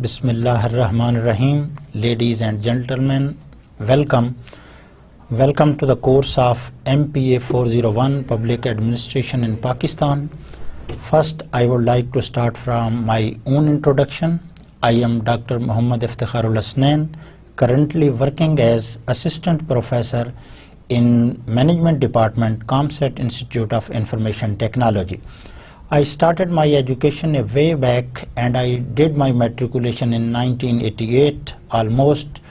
Bismillahirrahmanirrahim. Ladies and gentlemen, welcome. Welcome to the course of MPA 401 Public Administration in Pakistan. First, I would like to start from my own introduction. I am Dr. Muhammad Iftikharul Hasnain, currently working as Assistant Professor in Management Department, ComSat Institute of Information Technology. I started my education a way back and I did my matriculation in 1988, almost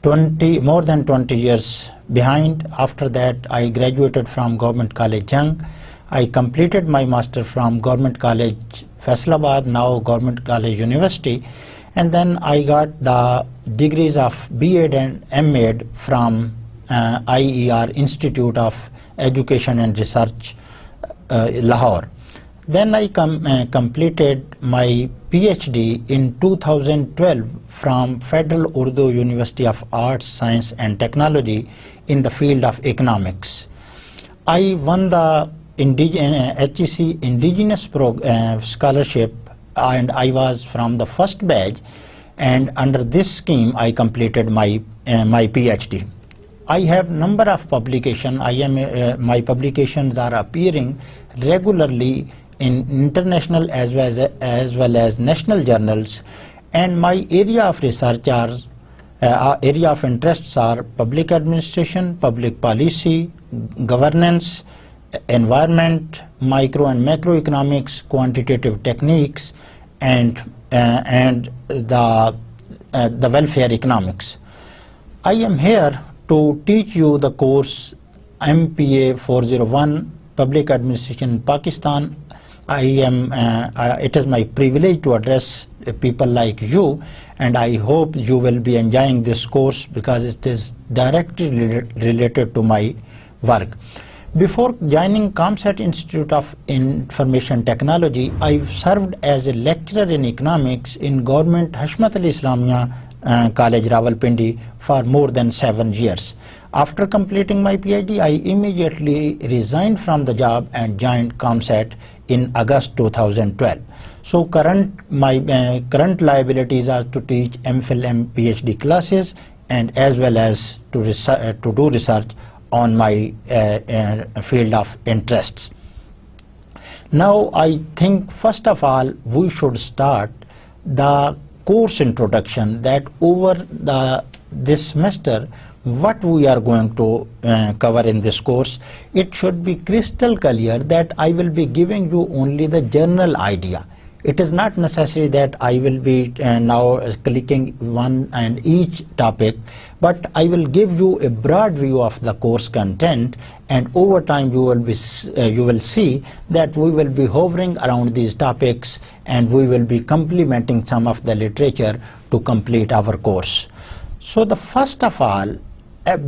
more than 20 years behind. After that, I graduated from Government College Young. I completed my master from Government College Faisalabad, now Government College University, and then I got the degrees of B.Ed and M.Ed from IER, Institute of Education and Research, Lahore. Then I completed my PhD in 2012 from Federal Urdu University of Arts, Science and Technology in the field of economics. I won the HEC Indigenous Scholarship and I was from the first batch, and under this scheme I completed my PhD. I have number of publications. My publications are appearing regularly in international as well as national journals, and my area of research area of interests are public administration, public policy, governance, environment, micro and macroeconomics, quantitative techniques, and the welfare economics. I am here to teach you the course MPA 401 Public Administration in Pakistan. It is my privilege to address people like you, and I hope you will be enjoying this course because it is directly related to my work. Before joining ComSat Institute of Information Technology, I served as a lecturer in economics in Government Hashmat Ali Islamia College, Rawalpindi for more than 7 years. After completing my PhD, I immediately resigned from the job and joined ComSat in August 2012. So my current liabilities are to teach MPhil and PhD classes and as well as to do research on my field of interests. Now I think first of all we should start the course introduction, that over this semester what we are going to cover in this course. It should be crystal clear that I will be giving you only the general idea. It is not necessary that I will be now clicking one and each topic, but I will give you a broad view of the course content, and over time you will see that we will be hovering around these topics and we will be complementing some of the literature to complete our course. So the first of all,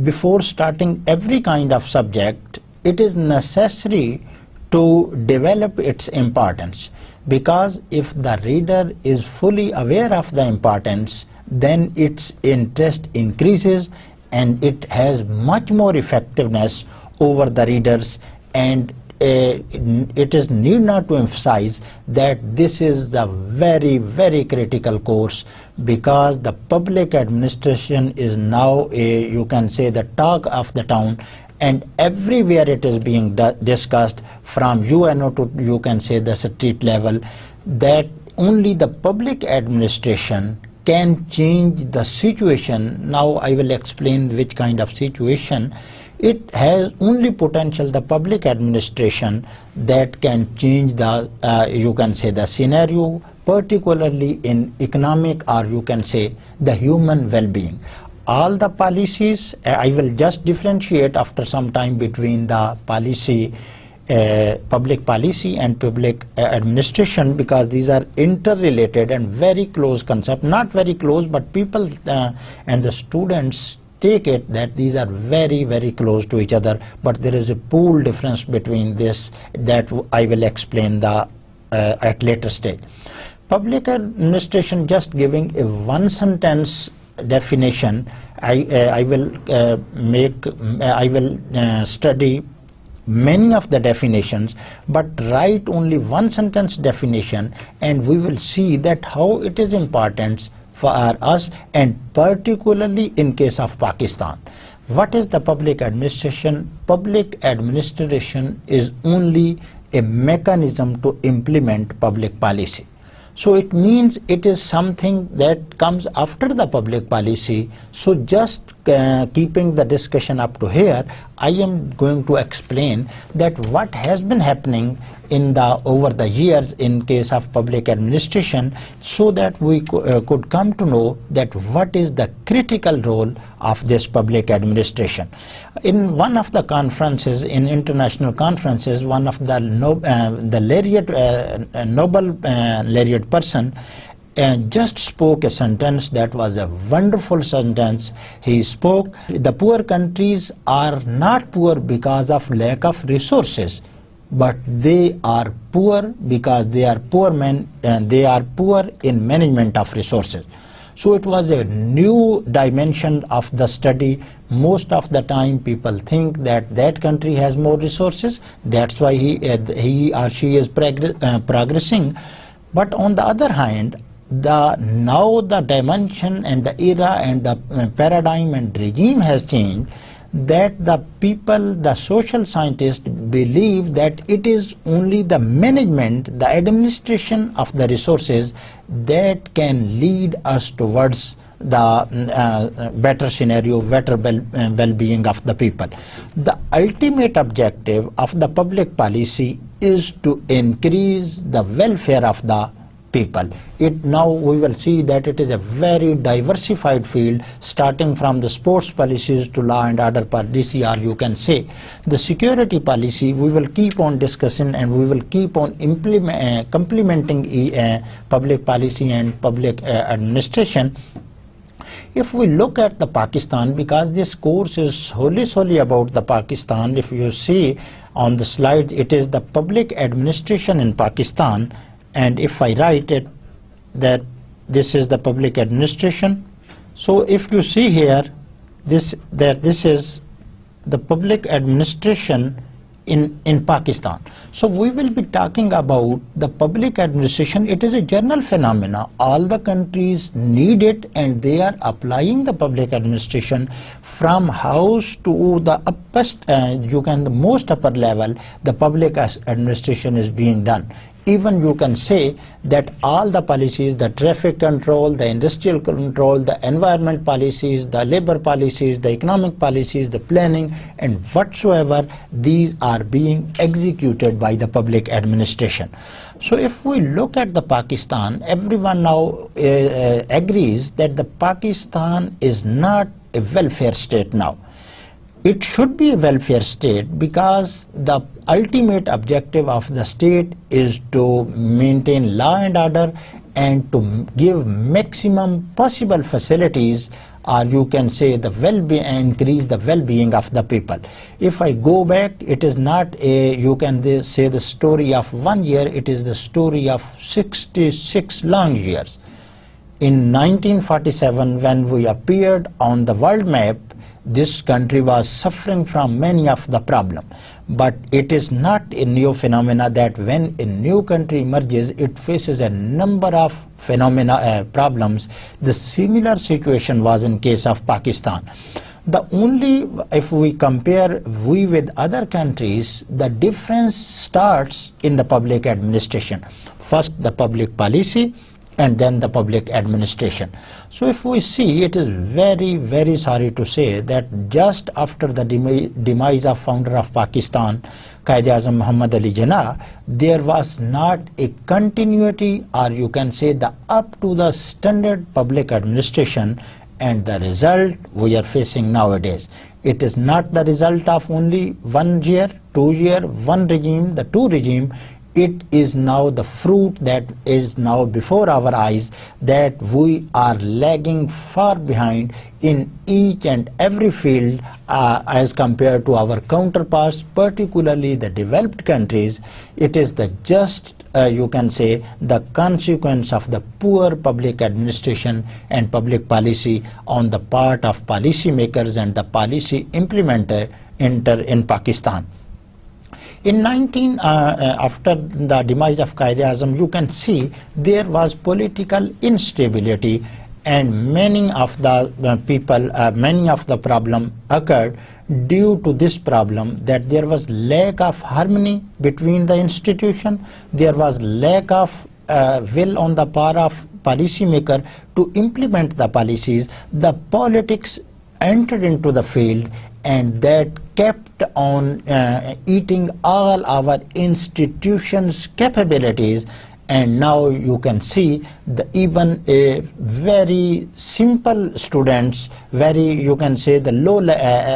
before starting every kind of subject, it is necessary to develop its importance, because if the reader is fully aware of the importance, then its interest increases and it has much more effectiveness over the readers. And it is need not to emphasize that this is the very, very critical course, because the public administration is now you can say the talk of the town, and everywhere it is being discussed, from UNO to you can say the street level, that only the public administration can change the situation. Now I will explain which kind of situation. It has only potential, the public administration, that can change the you can say the scenario, particularly in economic or you can say the human well-being. All the policies, I will just differentiate after some time between the policy, public policy and public administration, because these are interrelated and very close concept. Not very close, but people and the students take it that these are very, very close to each other, but there is a pool difference between this that I will explain at later stage. Public administration, just giving a one sentence definition, I will study many of the definitions, but write only one sentence definition, and we will see that how it is important for us, and particularly in case of Pakistan. What is the public administration? Public administration is only a mechanism to implement public policy. So it means it is something that comes after the public policy. So just keeping the discussion up to here, I am going to explain that what has been happening in over the years in case of public administration, so that we could come to know that what is the critical role of this public administration. In one of the conferences, in international conferences, one of the Nobel laureate person just spoke a sentence that was a wonderful sentence. He spoke, the poor countries are not poor because of lack of resources, but they are poor because they are poor men, and they are poor in management of resources. So it was a new dimension of the study. Most of the time people think that that country has more resources, that's why he or she is progressing. But on the other hand, now the dimension and the era and the paradigm and regime has changed, that the people, the social scientists believe that it is only the management, the administration of the resources that can lead us towards the better scenario, better well-being of the people. The ultimate objective of the public policy is to increase the welfare of the people. Now we will see that it is a very diversified field, starting from the sports policies to law and order policy, or you can say the security policy. We will keep on discussing, and we will keep on complementing public policy and public administration. If we look at the Pakistan, because this course is solely about the Pakistan, if you see on the slide, it is the public administration in Pakistan. And if I write it, that this is the public administration. So if you see here, this is the public administration in Pakistan. So we will be talking about the public administration. It is a general phenomena. All the countries need it, and they are applying the public administration from house to the the most upper level. The public administration is being done. Even you can say that all the policies, the traffic control, the industrial control, the environment policies, the labor policies, the economic policies, the planning, and whatsoever, these are being executed by the public administration. So if we look at the Pakistan, everyone now agrees that the Pakistan is not a welfare state now. It should be a welfare state, because the ultimate objective of the state is to maintain law and order and to give maximum possible facilities, or you can say the well-being, increase the well-being of the people. If I go back, it is not you can say the story of 1 year, it is the story of 66 long years. In 1947, when we appeared on the world map, this country was suffering from many of the problems. But it is not a new phenomena that when a new country emerges, it faces a number of problems. The similar situation was in case of Pakistan. The only, if we compare with other countries, the difference starts in the public administration. First the public policy, and then the public administration. So if we see, it is very sorry to say that just after the demise of founder of Pakistan, Quaid-e-Azam Muhammad Ali Jinnah, there was not a continuity, or you can say the up to the standard public administration, and the result we are facing nowadays. It is not the result of only 1 year, 2 year, one regime, the two regime. It is now the fruit that is now before our eyes, that we are lagging far behind in each and every field as compared to our counterparts, particularly the developed countries. It is the you can say, the consequence of the poor public administration and public policy on the part of policymakers and the policy implementer in Pakistan. After the demise of Quaid-e-Azam, you can see there was political instability, and many of the many of the problem occurred due to this problem, that there was lack of harmony between the institution, there was lack of will on the part of policymaker to implement the policies. The politics entered into the field, and that kept on eating all our institutions' capabilities. And now you can see even a very simple students, you can say the low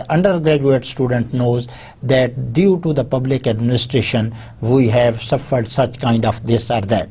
undergraduate student knows that due to the public administration we have suffered such kind of this or that.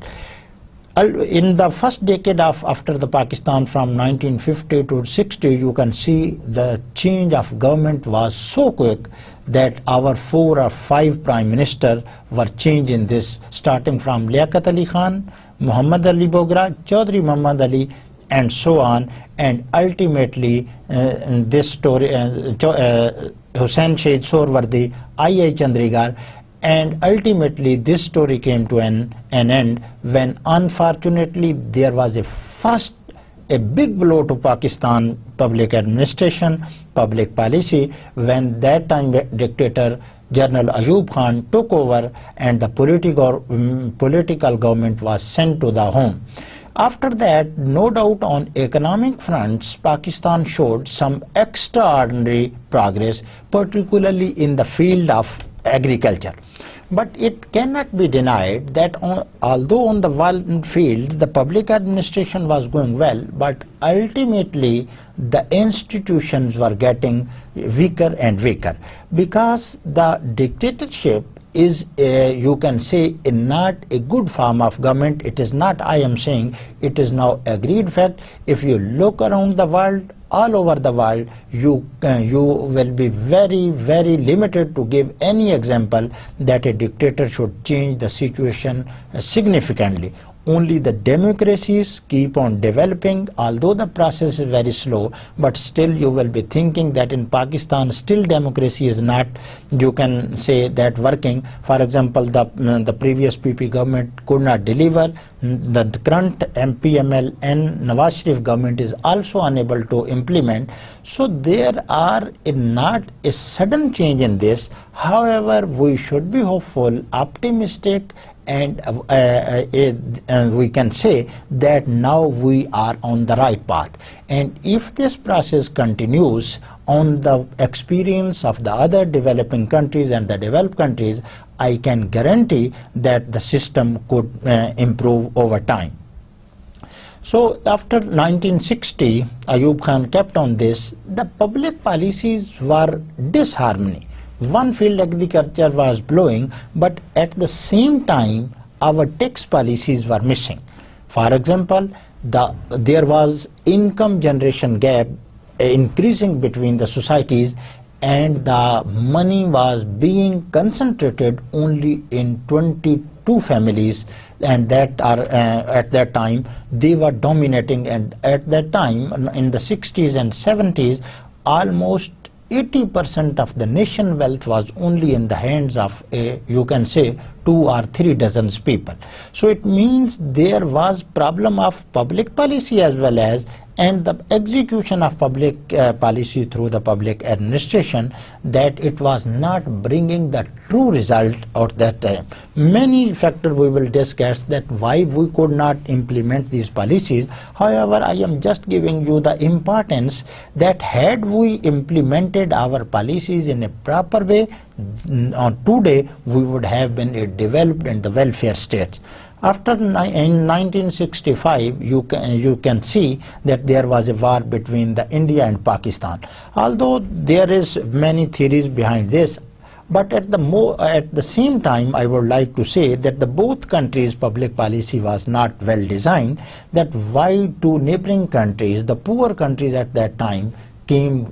In the first decade after the Pakistan, from 1950 to 60, you can see the change of government was so quick that our 4 or 5 prime ministers were changed in this, starting from Liaquat Ali Khan, Muhammad Ali Bogra, Chaudhry Muhammad Ali, and so on. And ultimately this story, Hussain Shahid Sohrawardy, I.I. Chandrigar, and ultimately this story came to an end when unfortunately there was a big blow to Pakistan public administration, public policy, when that time dictator General Ayub Khan took over and the political government was sent to the home. After that, no doubt on economic fronts, Pakistan showed some extraordinary progress, particularly in the field of agriculture. But it cannot be denied that although on the one field the public administration was going well, but ultimately the institutions were getting weaker and weaker, because the dictatorship is you can say not a good form of government. It is not, I am saying, it is now agreed fact. If you look around the world, all over the world, you will be very, very limited to give any example that a dictator should change the situation significantly. Only the democracies keep on developing, although the process is very slow, but still you will be thinking that in Pakistan still democracy is not, you can say, that working. For example, the previous PP government could not deliver. The current MPML-N Nawaz Sharif government is also unable to implement. So there are not a sudden change in this. However, we should be hopeful, optimistic, and we can say that now we are on the right path. And if this process continues on the experience of the other developing countries and the developed countries, I can guarantee that the system could improve over time. So after 1960, Ayub Khan kept on this. The public policies were disharmony. One field, agriculture, was blowing, but at the same time our tax policies were missing. For example, there was income generation gap increasing between the societies, and the money was being concentrated only in 22 families, and that are at that time they were dominating. And at that time, in the 60s and 70s, almost 80% of the nation wealth was only in the hands of you can say 2 or 3 dozen people. So it means there was problem of public policy as well as and the execution of public policy through the public administration, that it was not bringing the true result at that time. Many factors we will discuss that why we could not implement these policies. However, I am just giving you the importance that had we implemented our policies in a proper way, on today we would have been a developed and the welfare state. After in 1965, you can see that there was a war between the India and Pakistan. Although there is many theories behind this, but at the same time, I would like to say that the both countries' public policy was not well designed. That why two neighboring countries, the poor countries at that time, came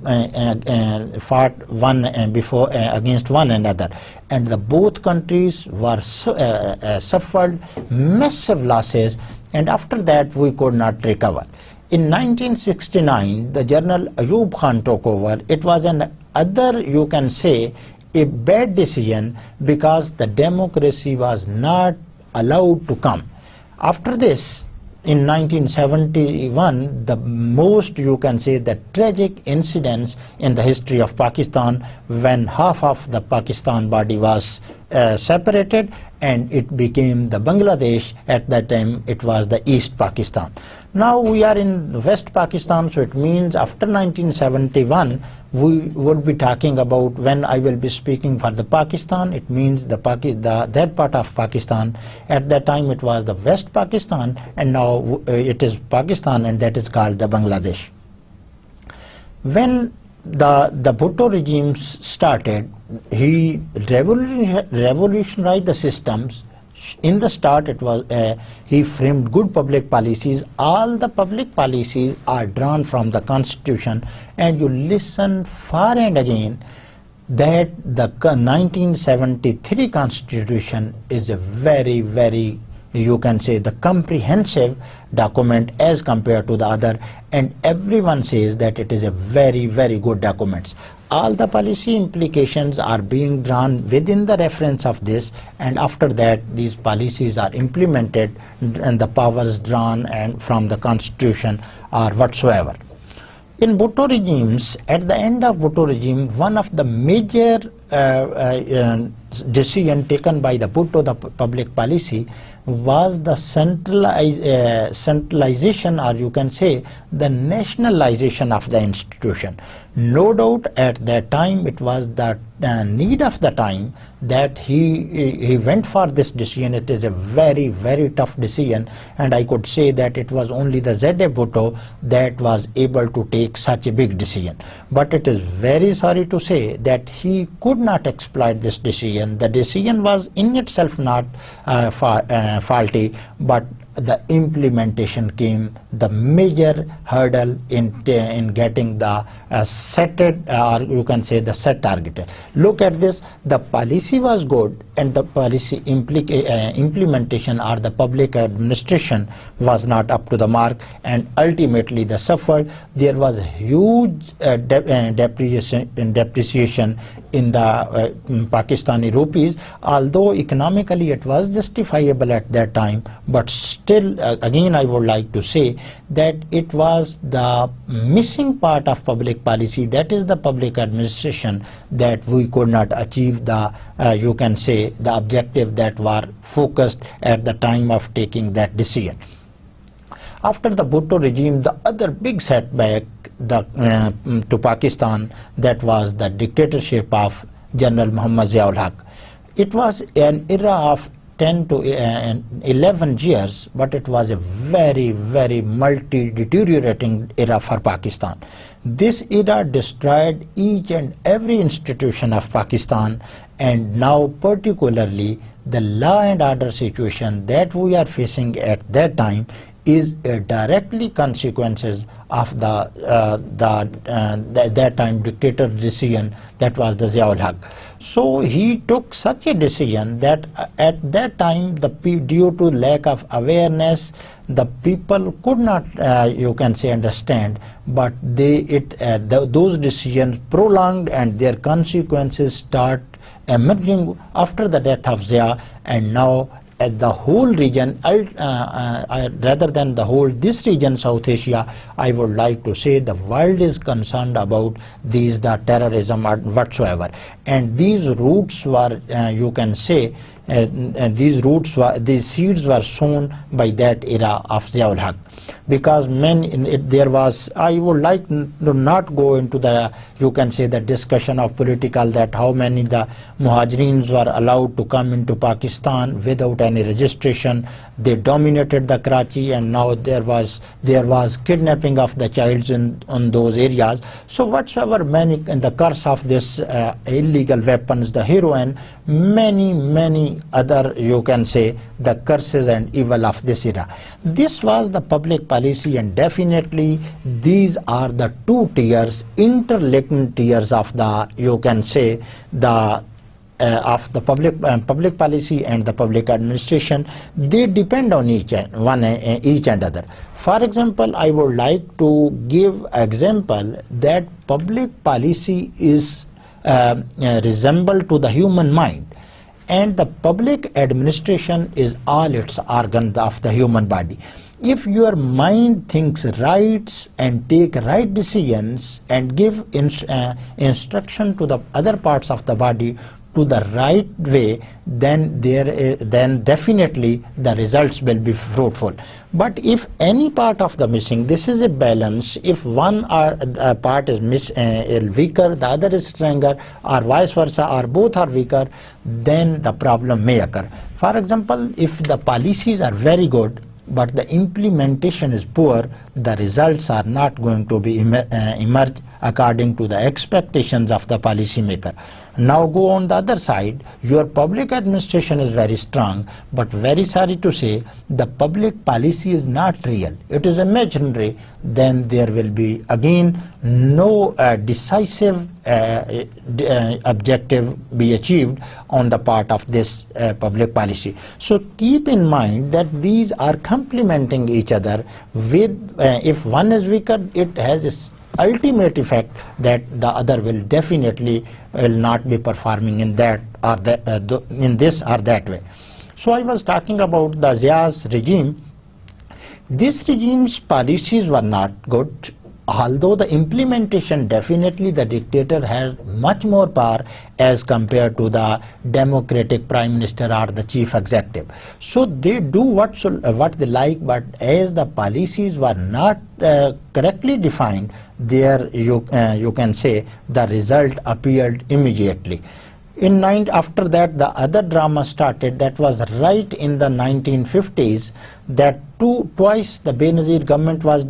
fought against one another, and the both countries were suffered massive losses, and after that we could not recover. In 1969, the General Ayub Khan took over. It was you can say, a bad decision because the democracy was not allowed to come. After this, in 1971, the most, you can say, the tragic incidents in the history of Pakistan, when half of the Pakistan body was separated and it became the Bangladesh. At that time it was the East Pakistan. Now we are in West Pakistan, so it means after 1971 we would be talking about, when I will be speaking for the Pakistan, it means that part of Pakistan. At that time it was the West Pakistan, and now it is Pakistan, and that is called the Bangladesh. When the Bhutto regime started, he revolutionized the systems. In the start, it was he framed good public policies. All the public policies are drawn from the Constitution, and you listen far and again that the 1973 Constitution is a very, very, you can say, the comprehensive document as compared to the other, and everyone says that it is a very, very good document. All the policy implications are being drawn within the reference of this, and after that these policies are implemented and the powers drawn and from the Constitution or whatsoever. In Bhutto regimes, at the end of Bhutto regime, one of the major decision taken by the Bhutto, the public policy, was the centralization, or you can say the nationalization of the institution. No doubt at that time it was the need of the time that he went for this decision. It is a very, very tough decision, and I could say that it was only the Z.A. Bhutto that was able to take such a big decision. But it is very sorry to say that he could not exploit this decision. The decision was in itself not faulty, but the implementation came the major hurdle in getting the set, or you can say the set target. Look at this, the policy was good, and the policy implementation or the public administration was not up to the mark, and ultimately they suffered. There was huge depreciation in the Pakistani rupees, although economically it was justifiable at that time, but still again I would like to say that it was the missing part of public policy, that is the public administration, that we could not achieve the you can say the objective that were focused at the time of taking that decision. After the Bhutto regime, the other big setback to Pakistan, that was the dictatorship of General Muhammad Ziaul Haq. It was an era of 10 to 11 years, but it was a very, very multi-deteriorating era for Pakistan. This era destroyed each and every institution of Pakistan, and now particularly the law and order situation that we are facing at that time is directly consequences of that time dictator decision, that was the Ziaul Haq. So he took such a decision that at that time, due to lack of awareness, the people could not you can say understand, but those decisions prolonged, and their consequences start emerging after the death of Zia, and now at the whole region, rather than the whole this region, South Asia, I would like to say the world is concerned about the terrorism or whatsoever, and these roots were you can say these seeds were sown by that era of Ziaul Haq, because there was, I would like to not go into the, you can say, the discussion of political, that how many the Muhajireens were allowed to come into Pakistan without any registration. They dominated the Karachi, and now there was kidnapping of the childs in those areas. So whatsoever many, in the curse of this illegal weapons, the heroin, many other, you can say, the curses and evil of this era. This was the public policy, and definitely these are the two tiers, interlinked tiers of the, you can say, the of the public policy and the public administration. They depend on each and other. For example, I would like to give example that public policy is resemble to the human mind. And the public administration is all its organ of the human body. If your mind thinks right and take right decisions and give instruction to the other parts of the body to the right way, then definitely the results will be fruitful. But if any part of the missing, this is a balance. If one part is weaker, the other is stronger, or vice versa, or both are weaker, then the problem may occur. For example, if the policies are very good but the implementation is poor, the results are not going to be emerge according to the expectations of the policymaker. Now go on the other side, your public administration is very strong, but very sorry to say, the public policy is not real, it is imaginary, then there will be again no decisive objective be achieved on the part of this public policy. So keep in mind that these are complementing each other. With if one is weaker, it has a ultimate effect that the other will definitely will not be performing in that or in this or that way. So I was talking about the Zia's regime. This regime's policies were not good, although the implementation, definitely the dictator has much more power as compared to the democratic prime minister or the chief executive. So they do what they like, but as the policies were not correctly defined, there you can say the result appeared immediately. After that, the other drama started. That was right in the 1950s, that twice the Benazir government was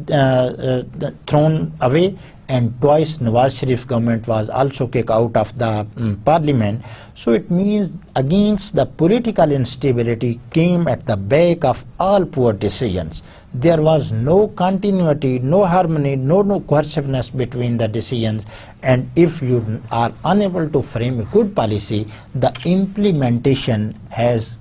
thrown away, and twice Nawaz Sharif government was also kicked out of the parliament. So it means against the political instability came at the back of all poor decisions. There was no continuity, no harmony, no cohesiveness between the decisions, and if you are unable to frame a good policy, the implementation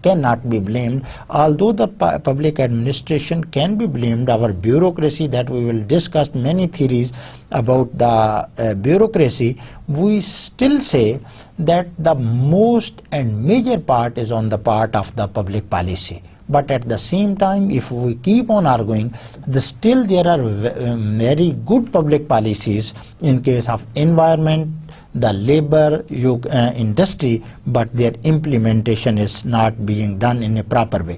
cannot be blamed. Although the public administration can be blamed, our bureaucracy, that we will discuss many theories about the bureaucracy, we still say that the most and major part is on the part of the public policy. But at the same time, if we keep on arguing, still there are very good public policies in case of environment, the labor, industry, but their implementation is not being done in a proper way.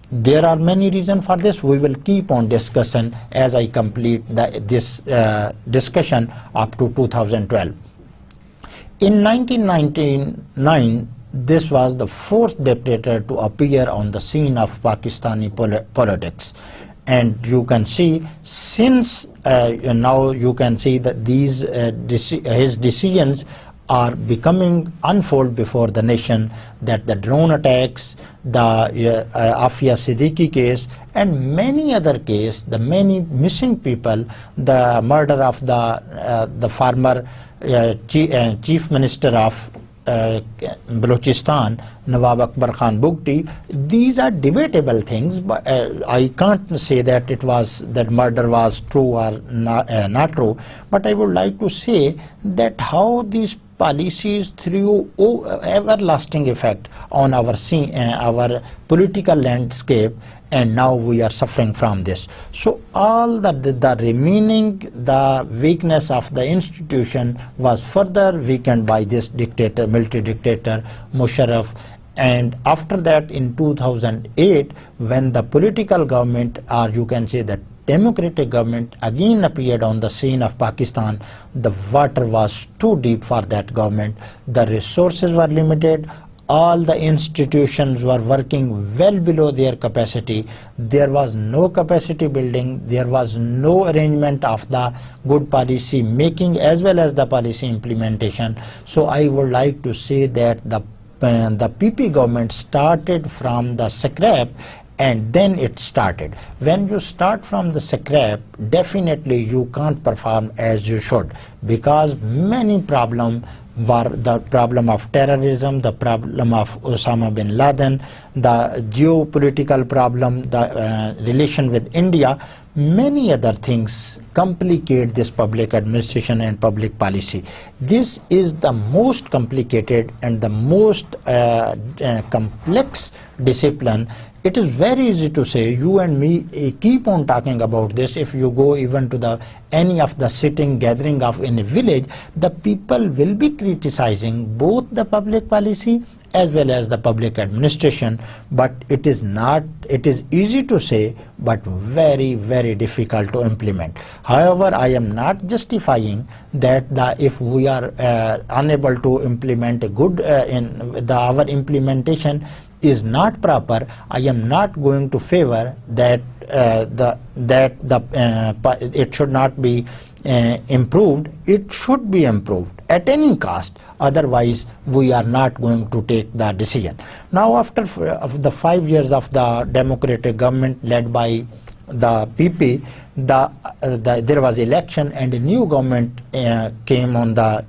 There are many reasons for this. We will keep on discussion as I complete this discussion up to 2012. In 1999, this was the fourth dictator to appear on the scene of Pakistani politics. And you can see, since now you can see that his decisions are becoming unfold before the nation, that the drone attacks, the Afia Siddiqui case, and many other cases, the many missing people, the murder of the former chief minister of Balochistan, Nawab Akbar Khan Bugti. These are debatable things, but I can't say that that murder was true or not true. But I would like to say that how these policies threw everlasting effect on our political landscape, and now we are suffering from this. So all the remaining, the weakness of the institution was further weakened by this dictator, military dictator Musharraf. And after that, in 2008, when the political government, or you can say the democratic government, again appeared on the scene of Pakistan, the water was too deep for that government. The resources were limited. All the institutions were working well below their capacity. There was no capacity building. There was no arrangement of the good policy making as well as the policy implementation. So I would like to say that the PP government started from the scrap, and then it started. When you start from the scrap, definitely you can't perform as you should, because many problems were the problem of terrorism, the problem of Osama bin Laden, the geopolitical problem, the relation with India, many other things complicate this public administration and public policy. This is the most complicated and the most complex discipline. It is very easy to say, you and me keep on talking about this. If you go even to any of the sitting gathering of in a village, the people will be criticizing both the public policy as well as the public administration. But it is easy to say, but very, very difficult to implement. However, I am not justifying that if we are unable to implement a good our implementation is not proper, I am not going to favor that it should not be improved. It should be improved at any cost. Otherwise, we are not going to take the decision. Now, after the 5 years of the democratic government led by the PP, there was election and a new government came on the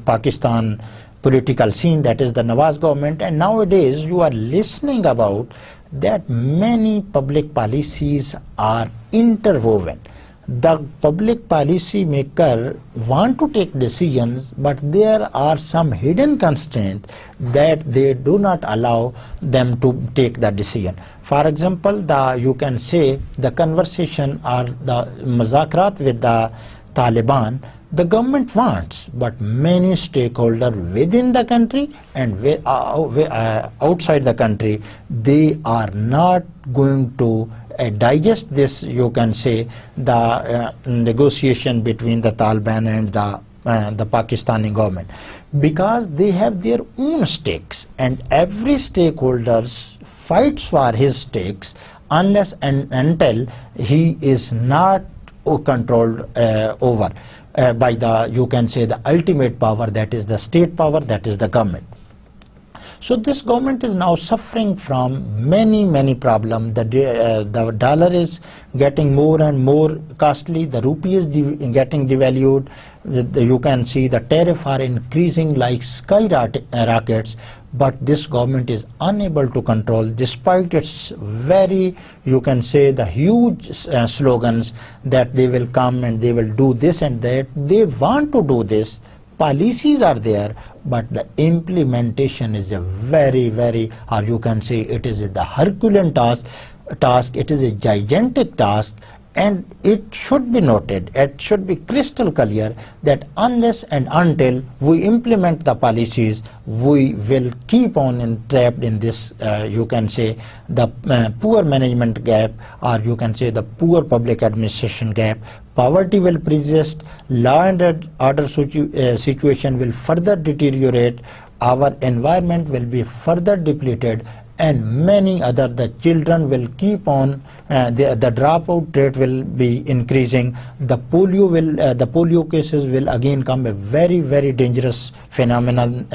Pakistan political scene, that is the Nawaz government. And nowadays you are listening about that many public policies are interwoven. The public policy maker want to take decisions, but there are some hidden constraints that they do not allow them to take the decision. For example, you can say the conversation or the muzakarat with the Taliban, the government wants, but many stakeholders within the country and outside the country, they are not going to digest this, you can say, the negotiation between the Taliban and the Pakistani government, because they have their own stakes, and every stakeholder fights for his stakes unless and until he is not controlled over by you can say, the ultimate power, that is the state power, that is the government. So this government is now suffering from many problems. The dollar is getting more and more costly. The rupee is getting devalued. You can see the tariff are increasing like skyrockets. But this government is unable to control, despite its very, you can say, the huge slogans that they will come and they will do this and that. They want to do this. Policies are there, but the implementation is a very, or you can say it is the Herculean task. It is a gigantic task. And it should be noted, it should be crystal clear that unless and until we implement the policies, we will keep on entrapped in this, you can say, the poor management gap, or you can say the poor public administration gap. Poverty will persist, law and order situation will further deteriorate, our environment will be further depleted, and many other, the children will keep on, the dropout rate will be increasing, the polio cases will again come, a very dangerous phenomenon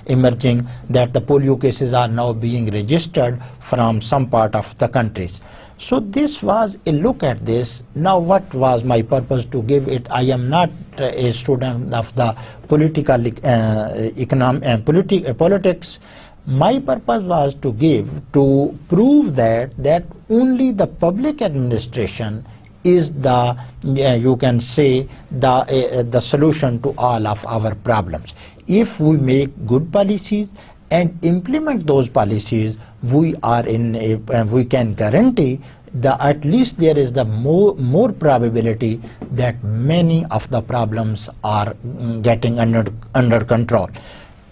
emerging, that the polio cases are now being registered from some part of the countries. So this was a look at this. Now what was my purpose to give it? I am not a student of the politics. My purpose was to prove that only the public administration is the, you can say, the solution to all of our problems. If we make good policies and implement those policies, we can guarantee at least there is the more probability that many of the problems are getting under control.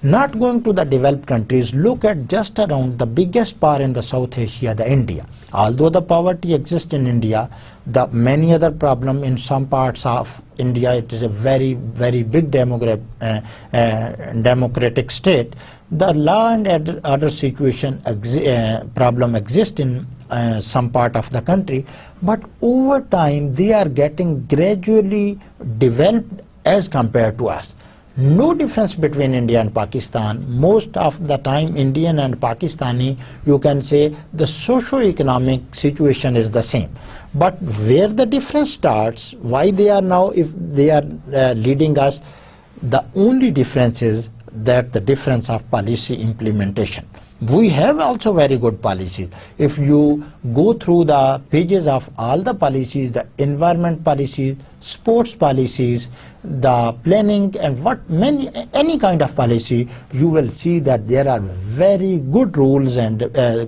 Not going to the developed countries, look at just around the biggest power in the South Asia, the India. Although the poverty exists in India, the many other problem in some parts of India, it is a very big democratic state. The law and order situation problem exists in some part of the country, but over time they are getting gradually developed as compared to us. No difference between India and Pakistan. Most of the time Indian and Pakistani, you can say the socio-economic situation is the same. But where the difference starts, why they are now, if they are leading us, the only difference is that the difference of policy implementation. We have also very good policies. If you go through the pages of all the policies, the environment policies, sports policies, the planning, and any kind of policy, you will see that there are very good rules, and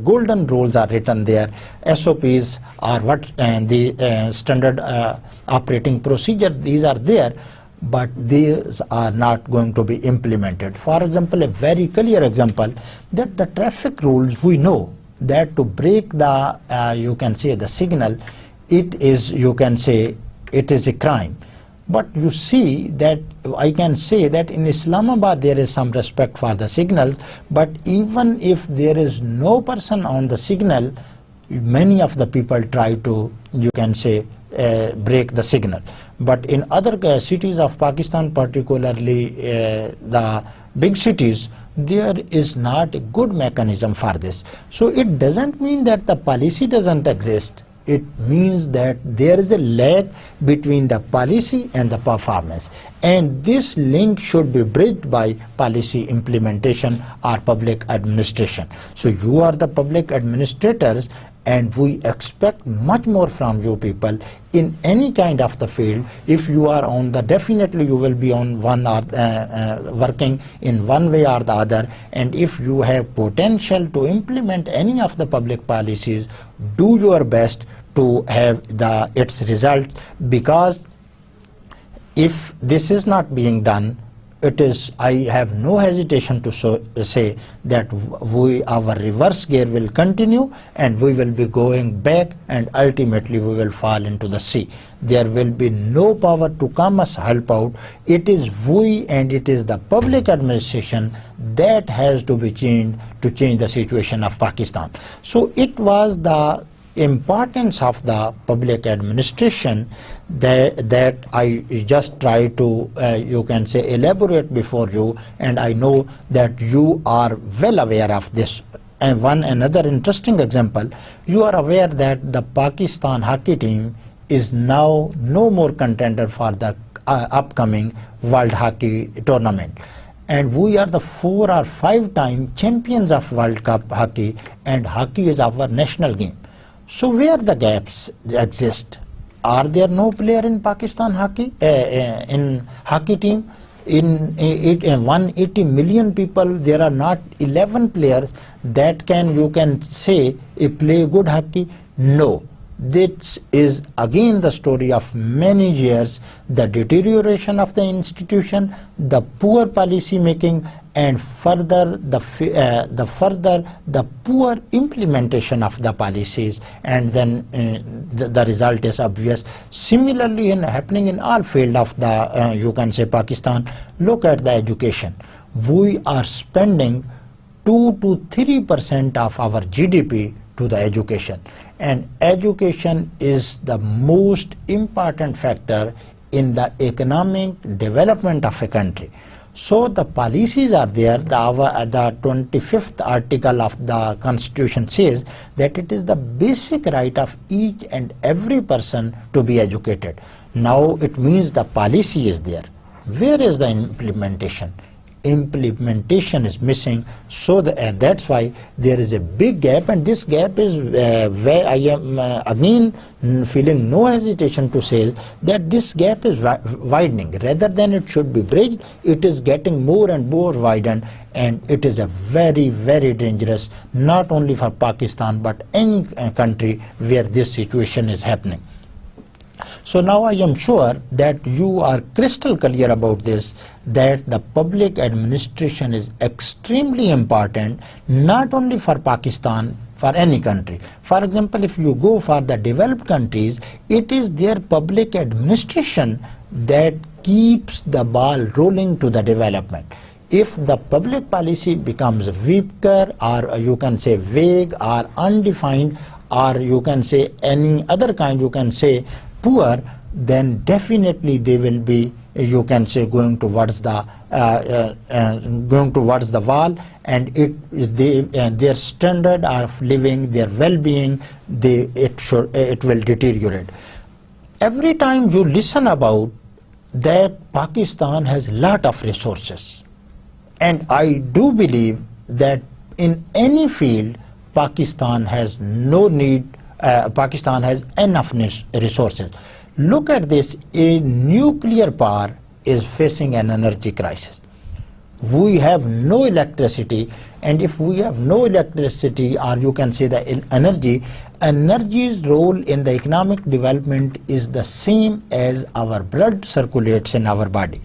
golden rules are written there. SOPs are the standard operating procedure. These are there, but these are not going to be implemented. For example, a very clear example, that the traffic rules, we know that to break the you can say the signal, it is, you can say, it is a crime. But you see that I can say that in Islamabad there is some respect for the signals, but even if there is no person on the signal, many of the people try to, you can say, break the signal. But in other cities of Pakistan, particularly the big cities, there is not a good mechanism for this. So it doesn't mean that the policy doesn't exist. It means that there is a lag between the policy and the performance, and this link should be bridged by policy implementation or public administration. So you are the public administrators, and we expect much more from you people in any kind of the field. If you are on the, definitely you will be on one or working in one way or the other, and if you have potential to implement any of the public policies, do your best to have its result, because if this is not being done, it is, I have no hesitation to say that our reverse gear will continue, and we will be going back, and ultimately we will fall into the sea. There will be no power to come us help out. It is we, and it is the public administration that has to be changed to change the situation of Pakistan. So it was the importance of the public administration that I just try to you can say elaborate before you, and I know that you are well aware of this. And another interesting example, you are aware that the Pakistan hockey team is now no more contender for the upcoming World Hockey Tournament, and we are the 4 or 5 time champions of World Cup hockey, and hockey is our national game. So where the gaps exist? Are there no player in Pakistan hockey in hockey team? In 180 million people, there are not 11 players that can, you can say, play good hockey? No. This is again the story of many years, the deterioration of the institution, the poor policy making, and further the poor implementation of the policies, and then the result is obvious. Similarly, happening in all field of the you can say Pakistan. Look at the education. We are spending 2 to 3% of our GDP to the education, and education is the most important factor in the economic development of a country. So the policies are there. The 25th article of the Constitution says that it is the basic right of each and every person to be educated. Now it means the policy is there. Where is the implementation? Implementation is missing, so that's why there is a big gap, and this gap is where I am again feeling no hesitation to say that this gap is widening. Rather than it should be bridged, it is getting more and more widened, and it is a very, very dangerous, not only for Pakistan but any country where this situation is happening. So now I am sure that you are crystal clear about this, that the public administration is extremely important, not only for Pakistan, for any country. For example, if you go for the developed countries, it is their public administration that keeps the ball rolling to the development. If the public policy becomes weaker, or you can say vague or undefined, or you can say any other kind, you can say poor, then definitely they will be, you can say, going towards the wall, and their standard of living, their well-being, it will deteriorate. Every time you listen about that Pakistan has lot of resources, and I do believe that in any field, Pakistan has no need, Pakistan has enough resources. Look at this, a nuclear power is facing an energy crisis. We have no electricity, and if we have no electricity, or you can say the energy's role in the economic development is the same as our blood circulates in our body.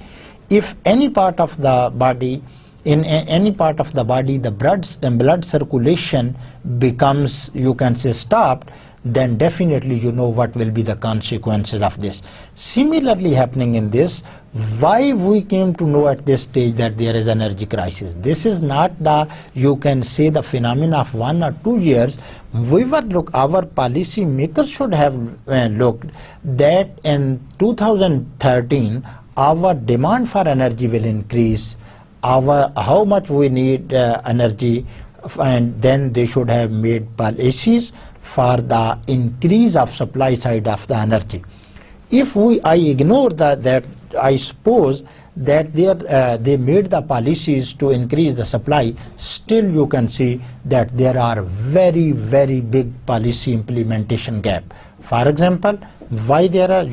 If any part of the body, in any part of the body, the blood circulation becomes, you can say, stopped, then definitely you know what will be the consequences of this. Similarly happening in this, why we came to know at this stage that there is energy crisis. This is not the, you can say, the phenomena of 1 or 2 years. Our policy makers should have looked that in 2013 our demand for energy will increase, how much we need energy, and then they should have made policies for the increase of supply side of the energy. If I ignore that I suppose that they made the policies to increase the supply, still you can see that there are very, very big policy implementation gap. For example, why there are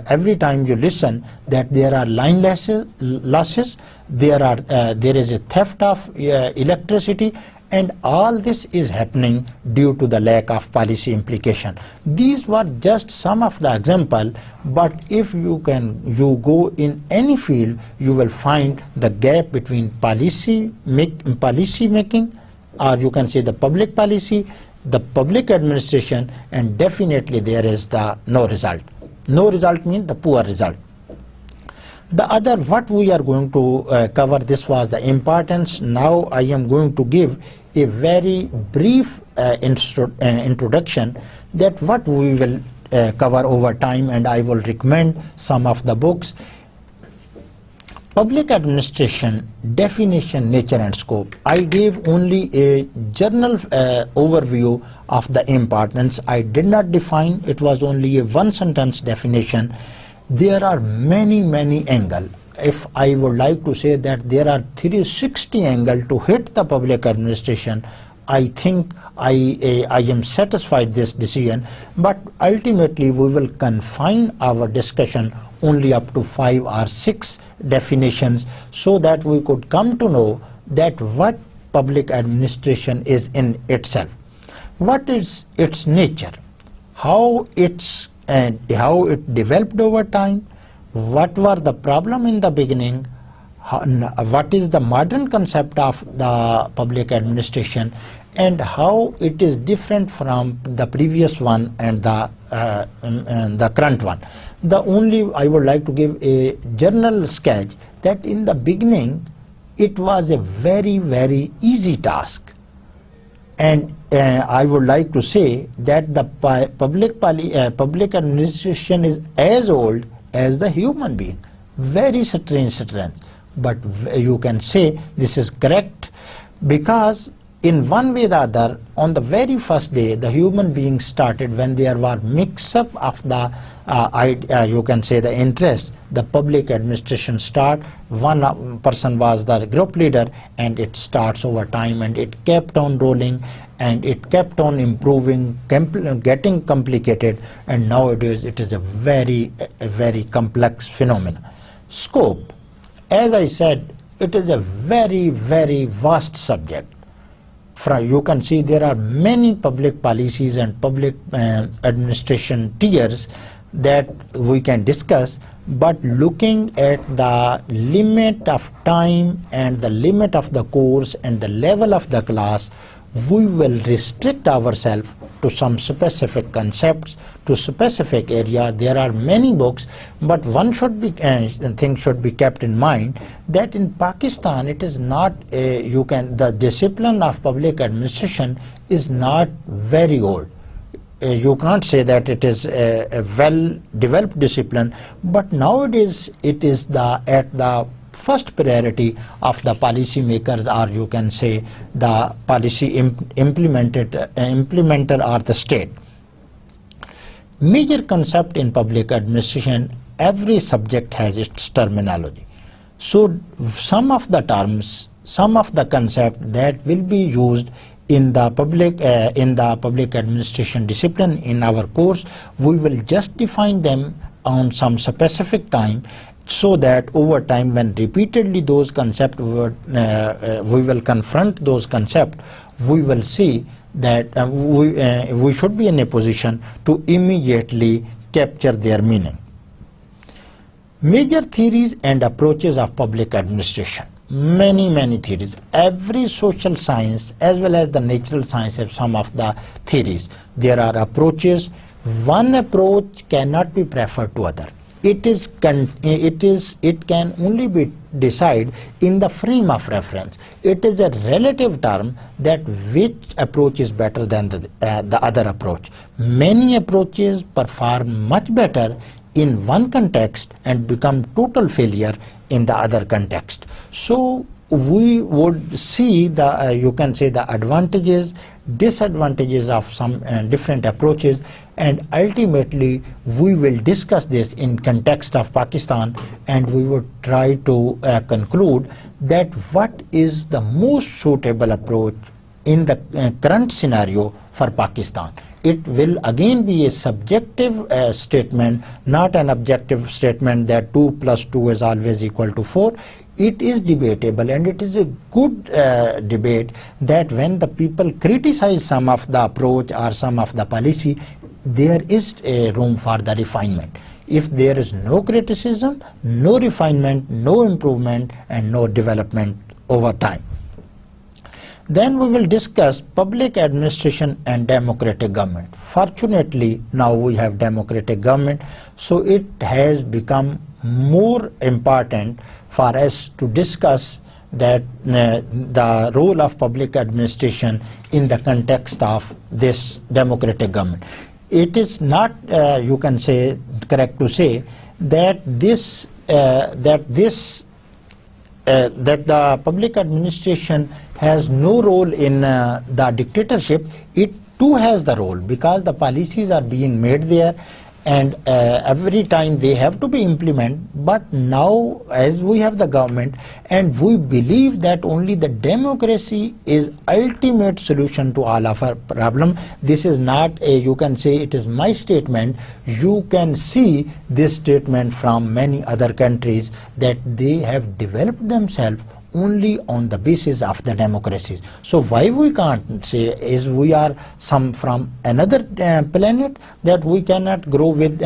every time you listen that there are line losses, there is a theft of electricity, and all this is happening due to the lack of policy implication. These were just some of the example, but if you go in any field, you will find the gap between policy making, or you can say the public policy, the public administration, and definitely there is the no result. No result means the poor result. The other, what we are going to cover, this was the importance. Now I am going to give a very brief introduction that what we will cover over time, and I will recommend some of the books. Public administration, definition, nature and scope. I gave only a general overview of the importance. I did not define, it was only a one sentence definition. There are many, many angles. If I would like to say that there are 360 angles to hit the public administration, I think I am satisfied this decision, but ultimately we will confine our discussion only up to 5 or 6 definitions, so that we could come to know that what public administration is in itself, what is its nature, how it developed over time, what were the problem in the beginning, what is the modern concept of the public administration, and how it is different from the previous one and the current one. I would like to give a general sketch that in the beginning it was a very, very easy task, and I would like to say that the public administration is as old as the human being. Very strange, but you can say this is correct, because in one way or the other, on the very first day, the human being started when there were mix-up of the you can say the interest. The public administration start, one person was the group leader, and it starts over time, and it kept on rolling, and it kept on improving, getting complicated, and nowadays it is a very complex phenomenon. Scope, as I said, it is a very, very vast subject. You can see there are many public policies and public administration tiers that we can discuss, but looking at the limit of time and the limit of the course and the level of the class, we will restrict ourselves to some specific concepts, to specific area. There are many books, but one thing should be kept in mind, that in Pakistan it is not the discipline of public administration is not very old. You can't say that it is a well-developed discipline, but nowadays it is at the first priority of the policy makers, or you can say the policy implementer or the state. Major concept in public administration, every subject has its terminology. So some of the terms some of the concepts that will be used in the public administration discipline in our course. We will just define them on some specific time, so that over time, when repeatedly those concepts we will confront those concepts, we will see that we should be in a position to immediately capture their meaning. Major theories and approaches of public administration. Many theories. Every social science as well as the natural science have some of the theories. There are approaches. One approach cannot be preferred to other. It can only be decided in the frame of reference. It is a relative term that which approach is better than the other approach. Many approaches perform much better in one context and become total failure in the other context. So we would see the you can say the advantages, disadvantages of some different approaches, and ultimately we will discuss this in context of Pakistan, and we would try to conclude that what is the most suitable approach in the current scenario for Pakistan. It will again be a subjective statement, not an objective statement that 2 + 2 is always equal to 4. It is debatable, and it is a good debate that when the people criticize some of the approach or some of the policy, there is a room for the refinement. If there is no criticism, no refinement, no improvement, and no development over time. Then we will discuss public administration and democratic government. Fortunately, now we have democratic government, so it has become more important for us to discuss that the role of public administration in the context of this democratic government. It is not, you can say, correct to say that that the public administration has no role in the dictatorship. It too has the role, because the policies are being made there, and every time they have to be implemented. But now, as we have the government, and we believe that only the democracy is ultimate solution to all of our problem. This is not a, you can say, it is my statement. You can see this statement from many other countries that they have developed themselves only on the basis of the democracies. So why we can't say is we are some from another planet that we cannot grow with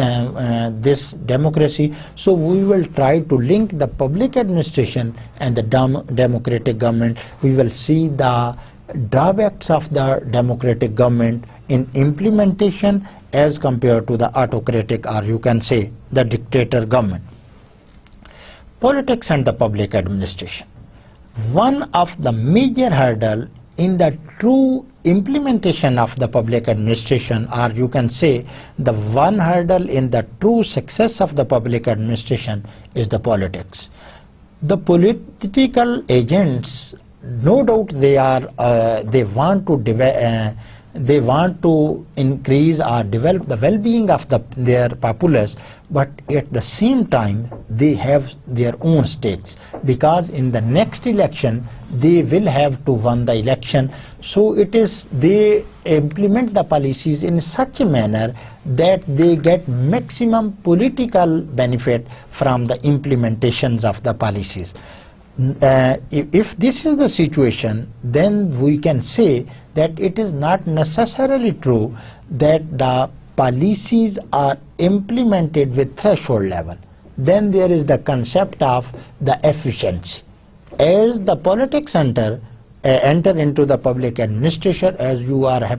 this democracy. So we will try to link the public administration and the democratic government. We will see the drawbacks of the democratic government in implementation as compared to the autocratic, or you can say the dictator government. Politics and the public administration. One of the major hurdle in the true implementation of the public administration, or you can say the one hurdle in the true success of the public administration, is the politics. The political agents, no doubt they want to increase or develop the well-being of their populace, but at the same time they have their own stakes, because in the next election they will have to win the election. So it is, they implement the policies in such a manner that they get maximum political benefit from the implementations of the policies. If this is the situation, then we can say that it is not necessarily true that the policies are implemented with threshold level. Then there is the concept of the efficiency. As the politics enter into the public administration, as you are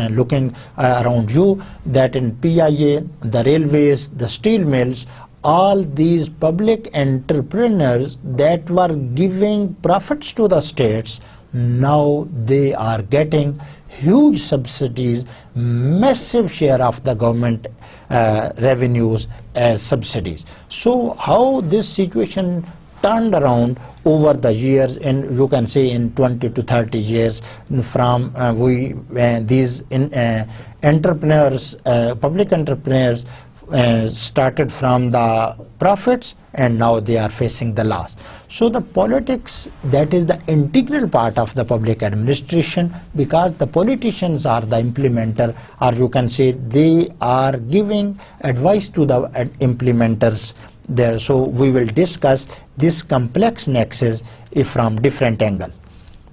looking around you, that in PIA, the railways, the steel mills, all these public entrepreneurs that were giving profits to the states, now they are getting huge subsidies, massive share of the government revenues as subsidies. So how this situation turned around over the years, and you can say in 20 to 30 years, from these entrepreneurs, public entrepreneurs, started from the prophets and now they are facing the loss. So the politics, that is the integral part of the public administration, because the politicians are the implementer, or you can say they are giving advice to the implementers there. So we will discuss this complex nexus from different angle.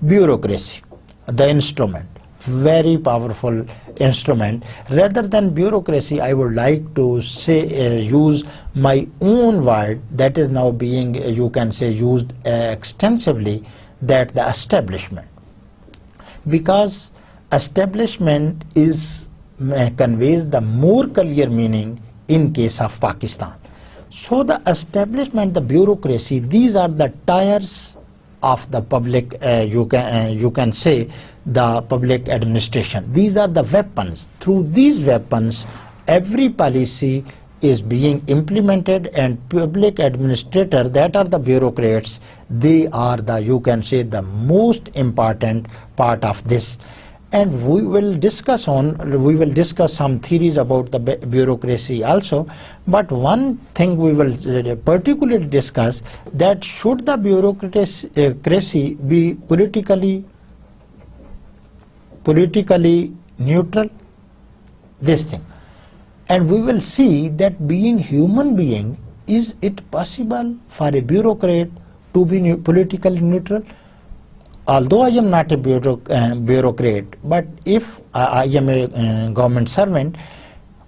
Bureaucracy, the instrument, very powerful instrument. Rather than bureaucracy, I would like to say use my own word that is now being, you can say, used extensively, that the establishment. Because establishment is conveys the more clear meaning in case of Pakistan. So the establishment, the bureaucracy, these are the tires of the public, you can say, the public administration. These are the weapons. Through these weapons, every policy is being implemented, and public administrator, that are the bureaucrats, they are the, you can say, the most important part of this. And we will discuss some theories about the bureaucracy also. But one thing we will particularly discuss, that should the bureaucracy be politically neutral, this thing. And we will see that being human being, is it possible for a bureaucrat to be politically neutral? Although I am not a bureaucrat, but if I am a government servant,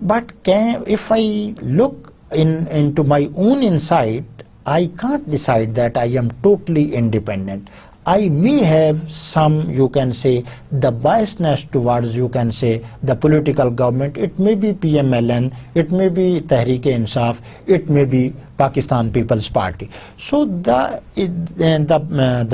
but if I look into my own insight, I can't decide that I am totally independent. I may have some, you can say, the biasness towards, you can say, the political government. It may be PMLN, it may be Tehreek-e-Insaf, it may be Pakistan People's Party. So the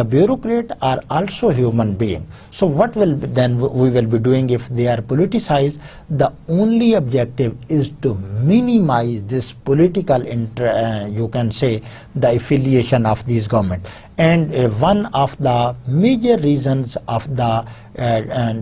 bureaucrats are also human beings. So what will then we will be doing if they are politicized? The only objective is to minimize this political, you can say, the affiliation of these government. And one of the major reasons of the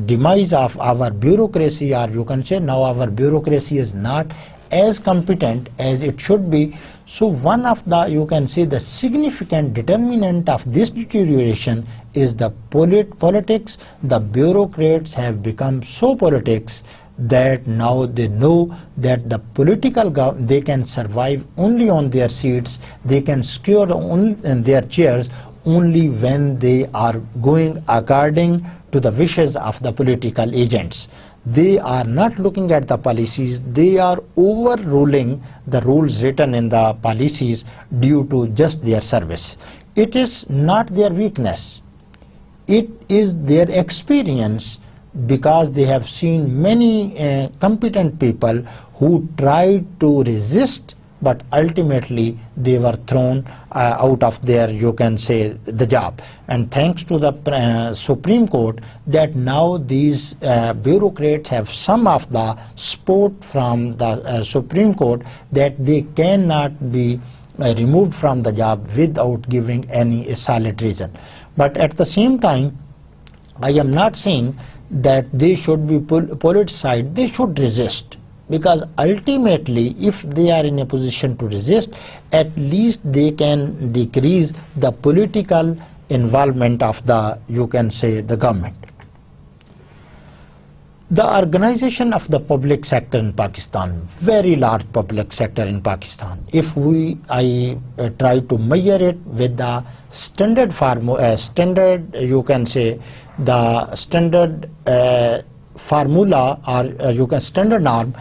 demise of our bureaucracy, or you can say now our bureaucracy is not as competent as it should be. So one of the, you can say, the significant determinant of this deterioration is the politics. The bureaucrats have become so politics that now they know that the political they can survive only on their seats, they can secure only in their chairs only when they are going according to the wishes of the political agents. They are not looking at the policies, they are overruling the rules written in the policies due to just their service. It is not their weakness, it is their experience, because they have seen many competent people who tried to resist, but ultimately they were thrown out of their, you can say, the job. And thanks to the Supreme Court, that now these bureaucrats have some of the support from the Supreme Court, that they cannot be removed from the job without giving any solid reason. But at the same time, I am not saying that they should be politicized. They should resist, because ultimately if they are in a position to resist, at least they can decrease the political involvement of the, you can say, the government. The organization of the public sector in Pakistan, very large public sector in Pakistan. If I try to measure it with the standard you can say, the standard formula, or you can standard norm,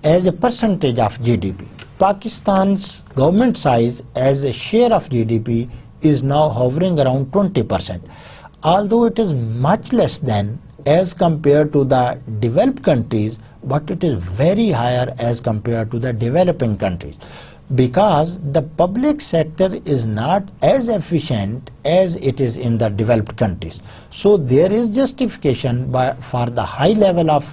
as a percentage of GDP. Pakistan's government size as a share of GDP is now hovering around 20%. Although it is much less than as compared to the developed countries, but it is very higher as compared to the developing countries, because the public sector is not as efficient as it is in the developed countries. So there is justification for the high level of,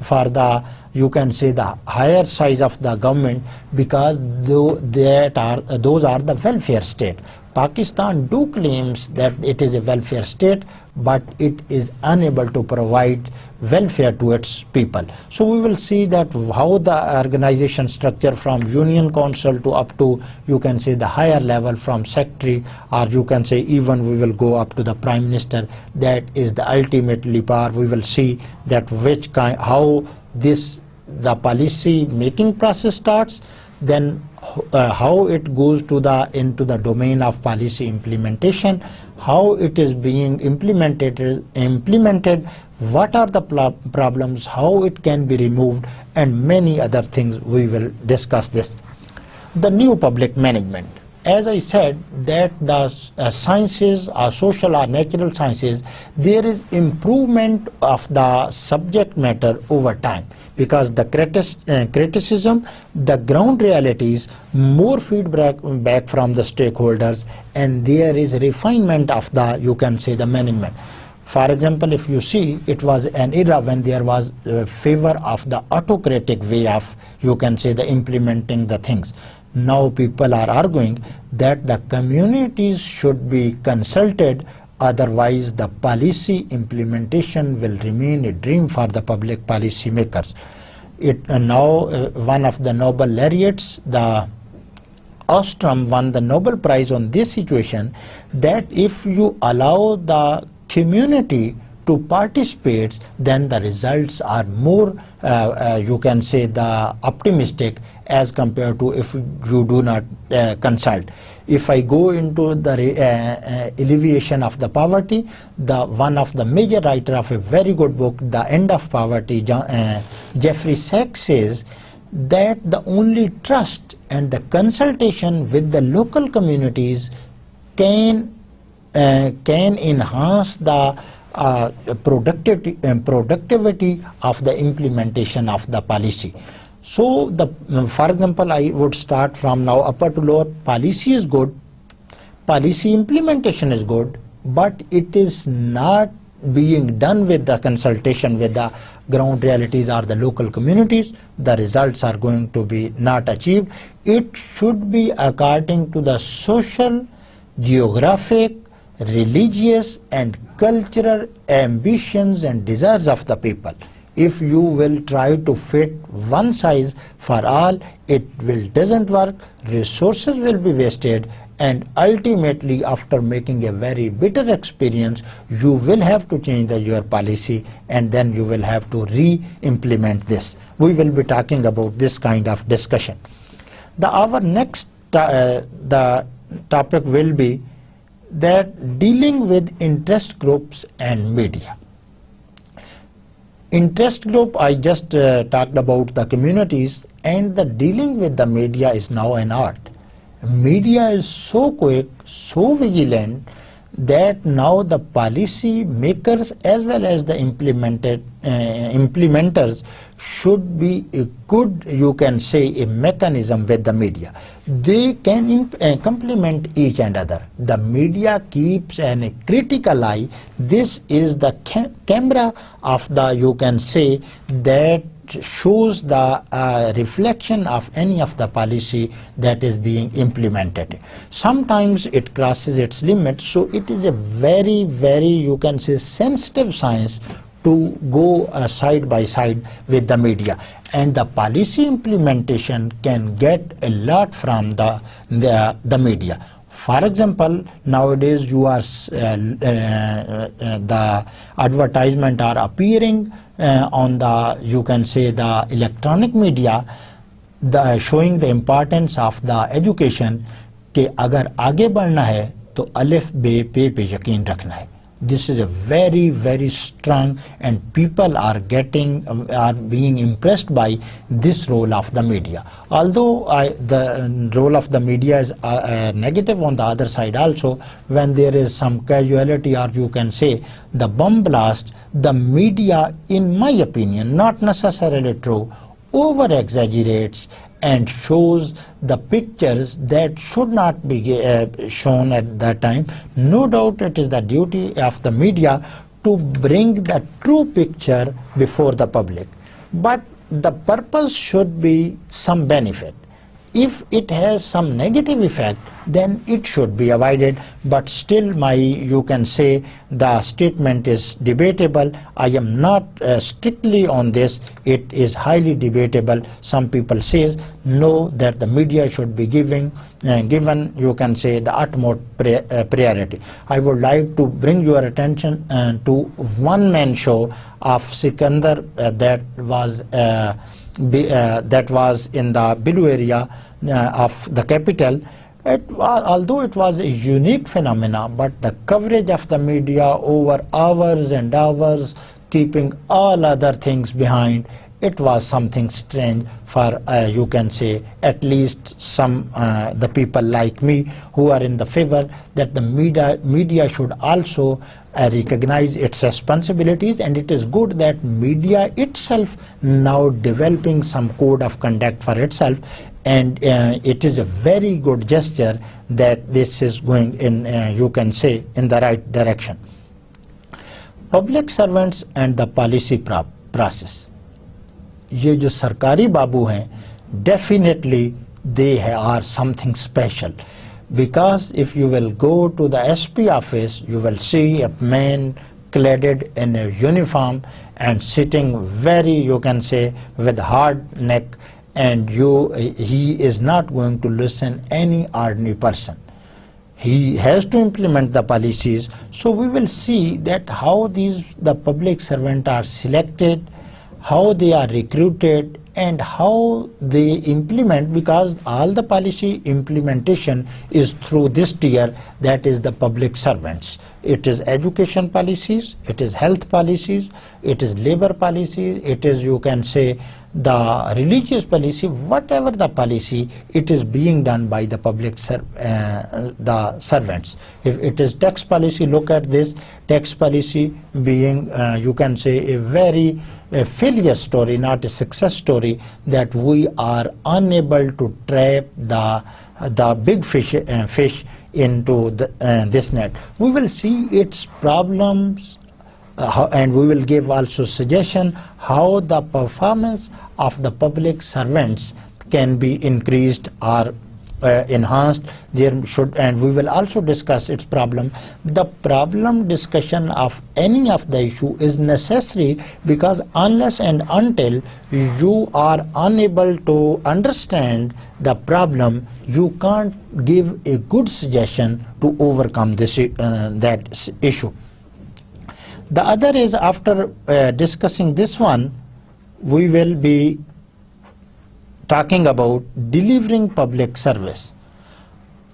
for the, you can say, the higher size of the government, because those are the welfare state. Pakistan do claims that it is a welfare state, but it is unable to provide welfare to its people. So we will see that how the organization structure from Union Council to up to, you can say, the higher level from secretary, or you can say even we will go up to the Prime Minister, that is the ultimately power. We will see that which kind, how this the policy making process starts, then how it goes to the into the domain of policy implementation, how it is being implemented, what are the problems, how it can be removed, and many other things. We will discuss this. The new public management. As I said, that the sciences or social or natural sciences, there is improvement of the subject matter over time, because the criticism, the ground realities, more feedback back from the stakeholders, and there is refinement of the, you can say, the management. For example, if you see, it was an era when there was favor of the autocratic way of, you can say, the implementing the things. Now people are arguing that the communities should be consulted, otherwise the policy implementation will remain a dream for the public policy makers. Now one of the Nobel laureates, the Ostrom, won the Nobel Prize on this situation, that if you allow the community to participate, then the results are more, you can say, the optimistic as compared to if you do not consult. If I go into the alleviation of the poverty, the one of the major writer of a very good book, The End of Poverty, Jeffrey Sachs, says that the only trust and the consultation with the local communities can enhance the productivity of the implementation of the policy. So, for example, I would start from now upper to lower. Policy is good, policy implementation is good, but it is not being done with the consultation with the ground realities or the local communities. The results are going to be not achieved. It should be according to the social, geographic, religious and cultural ambitions and desires of the people. If you will try to fit one size for all, it doesn't work, resources will be wasted, and ultimately after making a very bitter experience, you will have to change your policy, and then you will have to re-implement this. We will be talking about this kind of discussion. Our next the topic will be that dealing with interest groups and media. Interest group, I just talked about the communities, and the dealing with the media is now an art. Media is so quick, so vigilant, that now the policy makers as well as the implementers should be a good, you can say, a mechanism with the media. They can complement each another. The media keeps a critical eye. This is the camera of the, you can say, that shows the reflection of any of the policy that is being implemented. Sometimes it crosses its limits, so it is a very, very, you can say, sensitive science to go side by side with the media, and the policy implementation can get a lot from the media. For example, nowadays you are the advertisement are appearing on the, you can say, the electronic media, showing the importance of the education, कि अगर आगे बढ़ना है तो अलिफ बे पे पे यकीन रखना है. This is a very, very strong, and people are being impressed by this role of the media. Although the role of the media is negative on the other side also, when there is some casualty, or you can say the bomb blast, the media, in my opinion, not necessarily true, over exaggerates and shows the pictures that should not be shown at that time. No doubt it is the duty of the media to bring the true picture before the public, but the purpose should be some benefit. if it has some negative effect, then it should be avoided. But still, you can say the statement is debatable. I am not strictly on this. It is highly debatable. Some people says no, that the media should be given, you can say, the utmost priority. I would like to bring your attention to one-man show of Sikandar that was in the Billu area of the capital. Although it was a unique phenomena, but the coverage of the media over hours and hours, keeping all other things behind, it was something strange for, you can say, at least some the people like me who are in the favor that the media should also recognize its responsibilities, and it is good that media itself now developing some code of conduct for itself, and it is a very good gesture that this is going in, you can say, in the right direction. Public servants and the policy process. ये जो सरकारी बाबू हैं, definitely they are something special, because if you will go to the SP office, you will see a man clad in a uniform and sitting very, you can say, with hard neck, and he is not going to listen any ordinary person. He has to implement the policies. So we will see that how the public servants are selected, how they are recruited, and how they implement, because all the policy implementation is through this tier, that is the public servants. It is education policies, it is health policies, it is labor policies, it is, you can say, the religious policy, whatever the policy, it is being done by the public the servants. If it is tax policy, look at this tax policy being, you can say, a very failure story, not a success story, that we are unable to trap the big fish into this net. We will see its problems, and we will give also suggestion how the performance of the public servants can be increased or enhanced. And we will also discuss its problem. The problem discussion of any of the issue is necessary, because unless and until you are unable to understand the problem, you can't give a good suggestion to overcome this that issue. The other is, after discussing this one, we will be talking about delivering public service.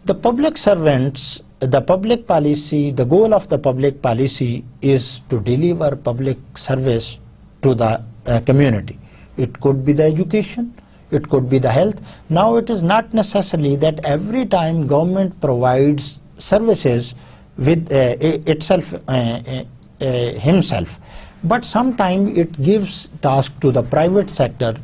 The public servants, the public policy, the goal of the public policy is to deliver public service to the community. It could be the education, it could be the health. Now it is not necessarily that every time government provides services with itself himself, but sometimes it gives task to the private sector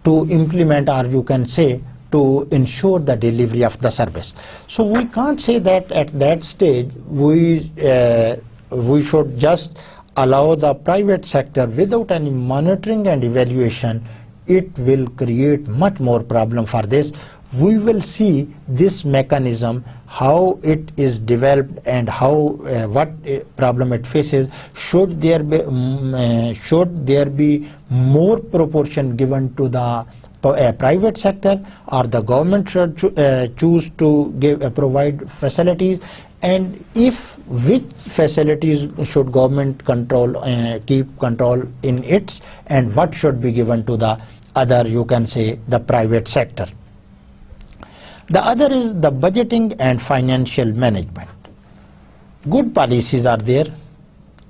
to implement, or you can say, to ensure the delivery of the service. So we can't say that at that stage we should just allow the private sector without any monitoring and evaluation. It will create much more problem for this. We will see this mechanism, how it is developed and how what problem it faces. Should there be more proportion given to the private sector, or the government should choose to provide facilities, and if which facilities should government control, keep control in it, and what should be given to the other, you can say, the private sector. The other is the budgeting and financial management. Good policies are there.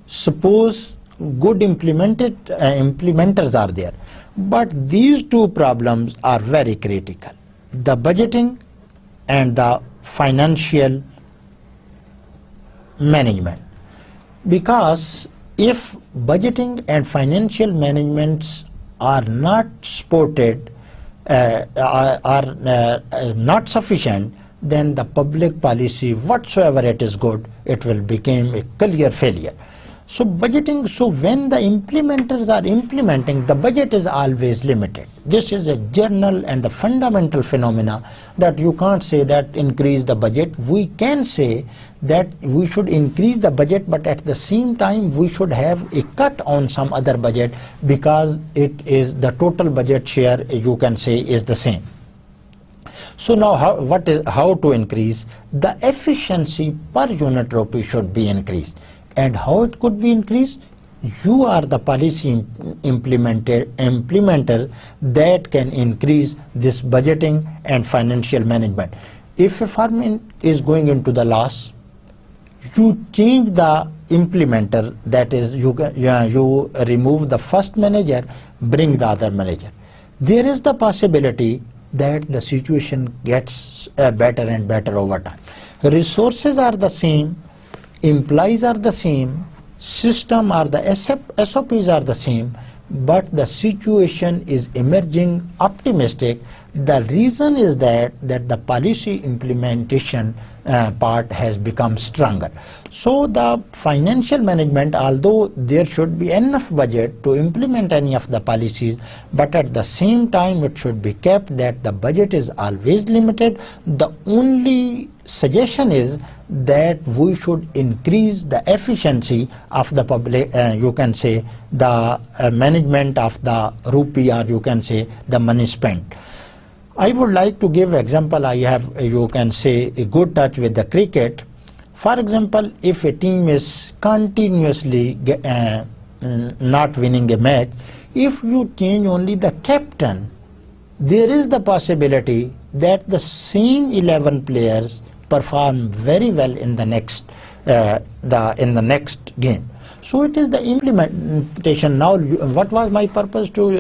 Suppose good implementers are there. But these two problems are very critical. The budgeting and the financial management. Because if budgeting and financial managements are not supported, are not sufficient, then the public policy, whatsoever it is good, it will become a clear failure. So budgeting, so when the implementers are implementing, the budget is always limited. This is a general and the fundamental phenomena that you can't say that increase the budget. We can say that we should increase the budget, but at the same time we should have a cut on some other budget, because it is the total budget share, you can say, is the same. So now how to increase? The efficiency per unit rupee should be increased. And how it could be increased? You are the policy implementer that can increase this budgeting and financial management. If a firm is going into the loss, you change the implementer, that is you remove the first manager, bring the other manager. There is the possibility that the situation gets better and better over time. Resources are the same, employees are the same, system are the SOPs are the same, but the situation is emerging optimistic. The reason is that the policy implementation part has become stronger. So the financial management, although there should be enough budget to implement any of the policies, but at the same time it should be kept that the budget is always limited. The only suggestion is that we should increase the efficiency of the public, you can say the management of the rupee, or you can say the money spent. I would like to give example. I have, you can say, a good touch with the cricket. For example, if a team is continuously not winning a match, if you change only the captain, there is the possibility that the same 11 players perform very well in the next game. So it is the implementation. Now, what was my purpose to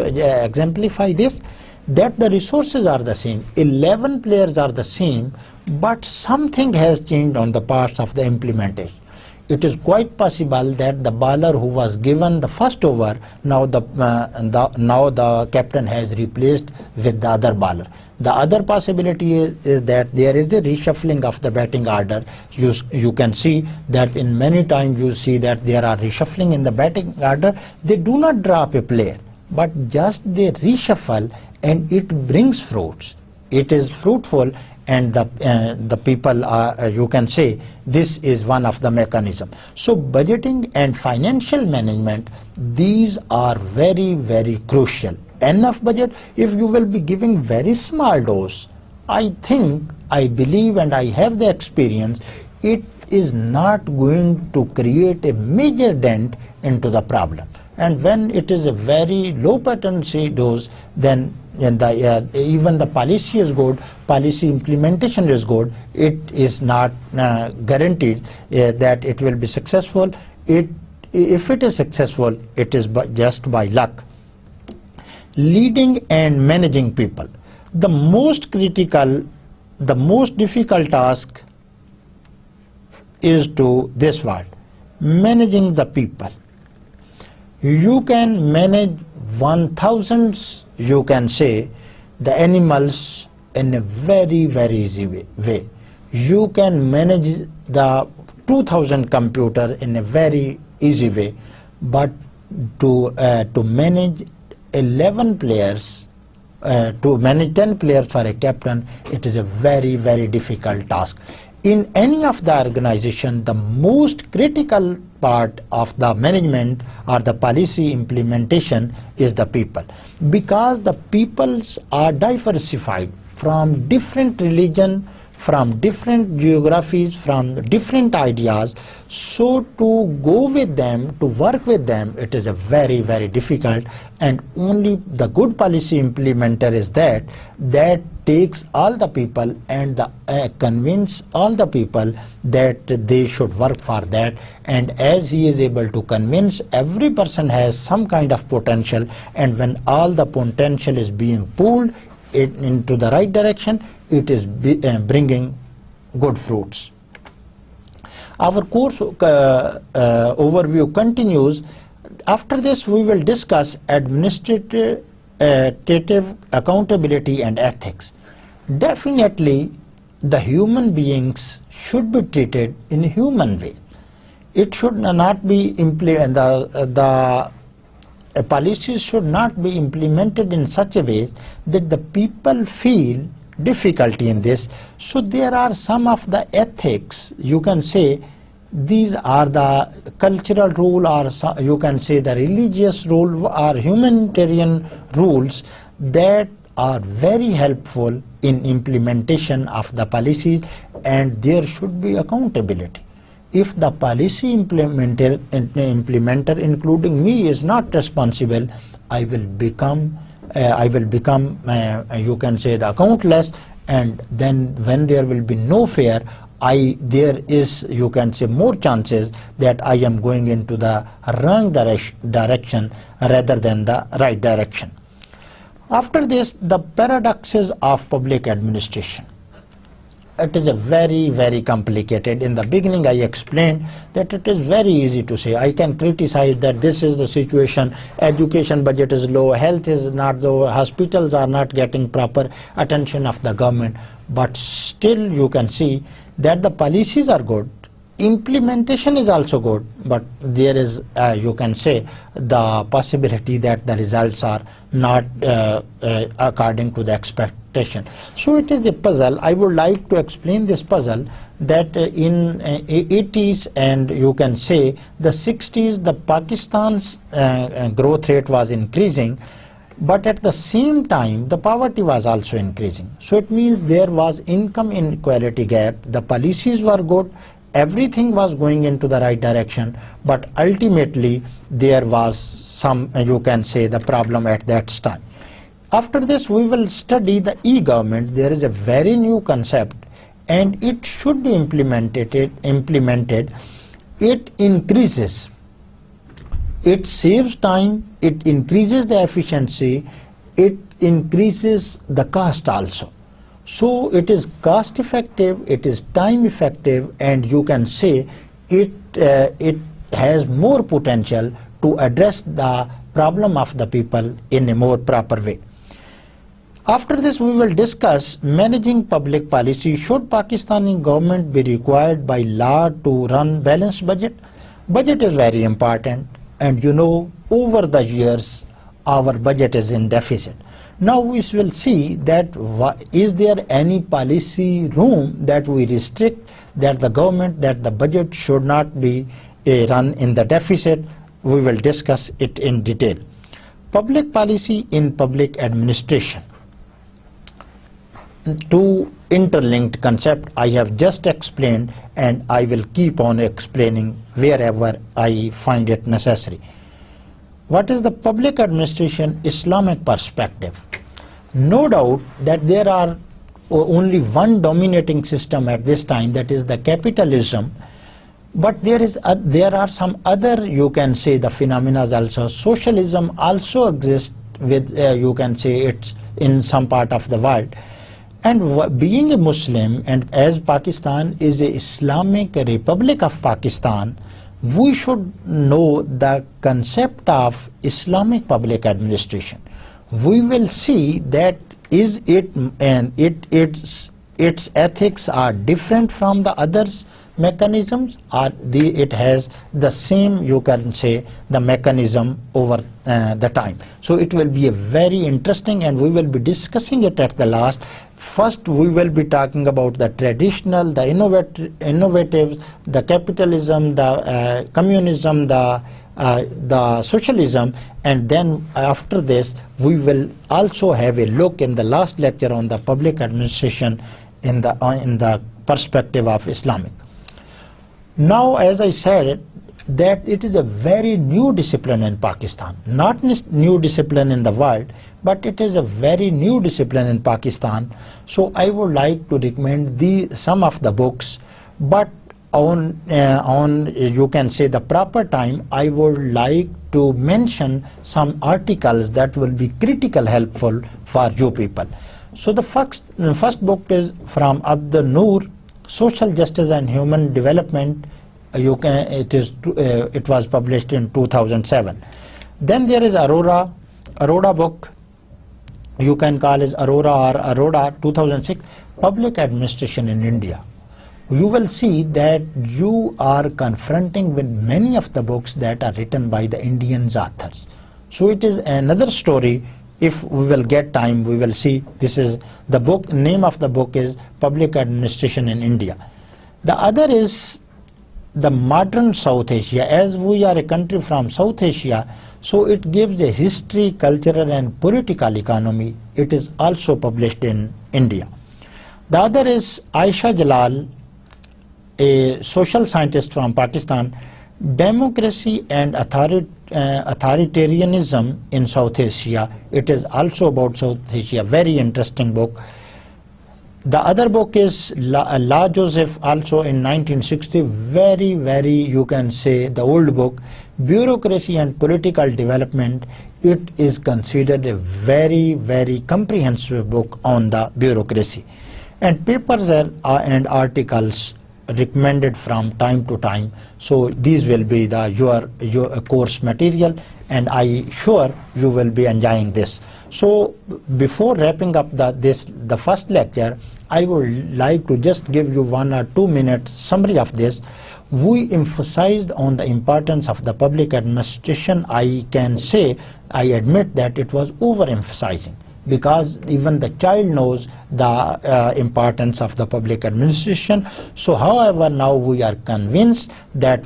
exemplify this? That the resources are the same, 11 players are the same, but something has changed on the part of the implementation. It is quite possible that the bowler who was given the first over, now the captain has replaced with the other bowler. The other possibility is that there is a reshuffling of the batting order. You can see that in many times you see that there are reshuffling in the batting order. They do not drop a player, but just they reshuffle, and it brings fruits. It is fruitful, and the people are, you can say, this is one of the mechanism. So budgeting and financial management, these are very, very crucial. Enough budget. If you will be giving very small dose, I think, I believe, and I have the experience, it is not going to create a major dent into the problem. And when it is a very low potency dose, then even the policy is good, policy implementation is good, it is not guaranteed that it will be successful. If it is successful, it is just by luck. Leading and managing people. The most critical, the most difficult task is to this word, managing the people. You can manage 1,000, you can say, the animals in a very, very easy way. You can manage the 2,000 computer in a very easy way, but to manage 11 players, to manage 10 players for a captain, it is a very, very difficult task. In any of the organization, the most critical part of the management or the policy implementation is the people, because the peoples are diversified from different religion, from different geographies, from different ideas. So to go with them, to work with them, it is a very, very difficult, and only the good policy implementer is that takes all the people and convince all the people that they should work for that. And as he is able to convince, every person has some kind of potential, and when all the potential is being pulled into the right direction, it is bringing good fruits. Our course overview continues. After this, we will discuss administrative accountability and ethics. Definitely, the human beings should be treated in a human way. it should not be the policies should not be implemented in such a way that the people feel difficulty in this. So there are some of the ethics, you can say these are the cultural rule, or you can say the religious rule or humanitarian rules that are very helpful in implementation of the policies, and there should be accountability. If the policy implementer including me is not responsible, I will become you can say the accountless, and then when there will be no fear, there is, you can say, more chances that I am going into the wrong direction rather than the right direction. After this, the paradoxes of public administration. It is a very complicated. In the beginning I explained that it is very easy to say. I can criticize that this is the situation, education budget is low, health is not low, hospitals are not getting proper attention of the government, but still you can see that the policies are good, implementation is also good, but there is you can say the possibility that the results are not according to the expectation. So it is a puzzle. I would like to explain this puzzle that in 80s and you can say the 60s, the Pakistan's growth rate was increasing, but at the same time the poverty was also increasing. So it means there was income inequality gap, the policies were good, everything was going into the right direction, but ultimately there was some, you can say, the problem at that time. After this we will study the e-government. There is a very new concept and it should be implemented. It increases, it saves time, it increases the efficiency, it increases the cost also. So it is cost effective, it is time effective, and you can say it has more potential to address the problem of the people in a more proper way. After this we will discuss managing public policy. Should Pakistani government be required by law to run balanced budget? Budget is very important, and you know over the years our budget is in deficit. Now we will see that is there any policy room that we restrict that the government, that the budget should not be run in the deficit. We will discuss it in detail. Public policy in public administration. Two interlinked concepts I have just explained, and I will keep on explaining wherever I find it necessary. What is the public administration Islamic perspective? No doubt that there are only one dominating system at this time, that is the capitalism, but there are some other, you can say, the phenomena also. Socialism also exists with you can say it's in some part of the world. And being a Muslim, and as Pakistan is a Islamic Republic of Pakistan, we should know the concept of Islamic public administration. We will see that is it and its ethics are different from the others mechanisms, or it has the same, you can say, the mechanism over the time. So it will be a very interesting, and we will be discussing it at the last. First we will be talking about the traditional, the innovative, the capitalism, the communism, the socialism, and then after this we will also have a look in the last lecture on the public administration in the perspective of Islamic. Now, as I said, that it is a very new discipline in Pakistan, not new discipline in the world, but it is a very new discipline in Pakistan. So I would like to recommend some of the books, but on you can say the proper time, I would like to mention some articles that will be critical helpful for you people. So the first book is from Abdul Noor, Social Justice and Human Development. It was published in 2007. Then there is Arora book, you can call it Arora or Arora, 2006, Public Administration in India. you will see that you are confronting with many of the books that are written by the Indian authors. So it is another story. If we will get time, we will see. This is the book, name of the book is Public Administration in India. The other is the modern South Asia. As we are a country from South Asia, so it gives a history, cultural and political economy. It is also published in India. The other is Aisha Jalal, a social scientist from Pakistan, Democracy and Authoritarianism in South Asia. It is also about South Asia, very interesting book. The other book is La Joseph, also in 1960, very, you can say, the old book, Bureaucracy and Political Development. It is considered a very comprehensive book on the bureaucracy. And papers and articles recommended from time to time. So these will be your course material, and I sure you will be enjoying this. So before wrapping up the first lecture, I would like to just give you 1 or 2 minute summary of this. We emphasized on the importance of the public administration. I can say, I admit that it was overemphasizing, because even the child knows the importance of the public administration. So however, now we are convinced that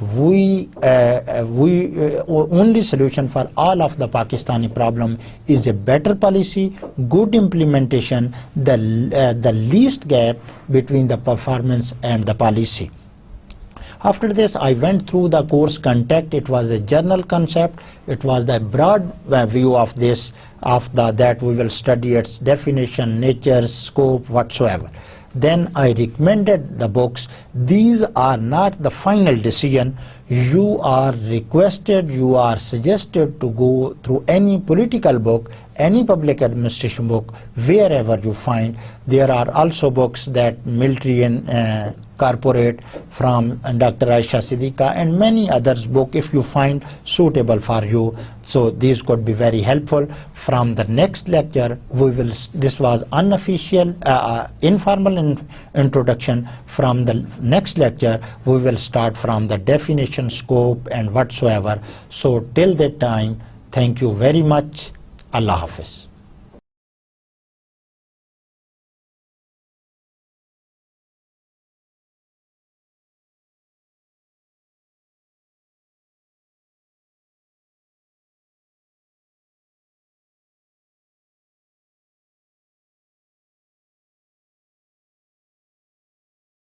only solution for all of the Pakistani problem is a better policy, good implementation, the least gap between the performance and the policy. After this, I went through the course content. It was a general concept. It was the broad view of this, that we will study its definition, nature, scope, whatsoever. Then I recommended the books. These are not the final decision. You are requested, you are suggested to go through any political book, any public administration book, wherever you find. There are also books that military and corporate from Dr. Aisha Siddiqa, and many others book if you find suitable for you. So these could be very helpful. From the next lecture, this was unofficial, informal introduction. From the next lecture, we will start from the definition, scope and whatsoever. So till that time, thank you very much. Allah Hafiz.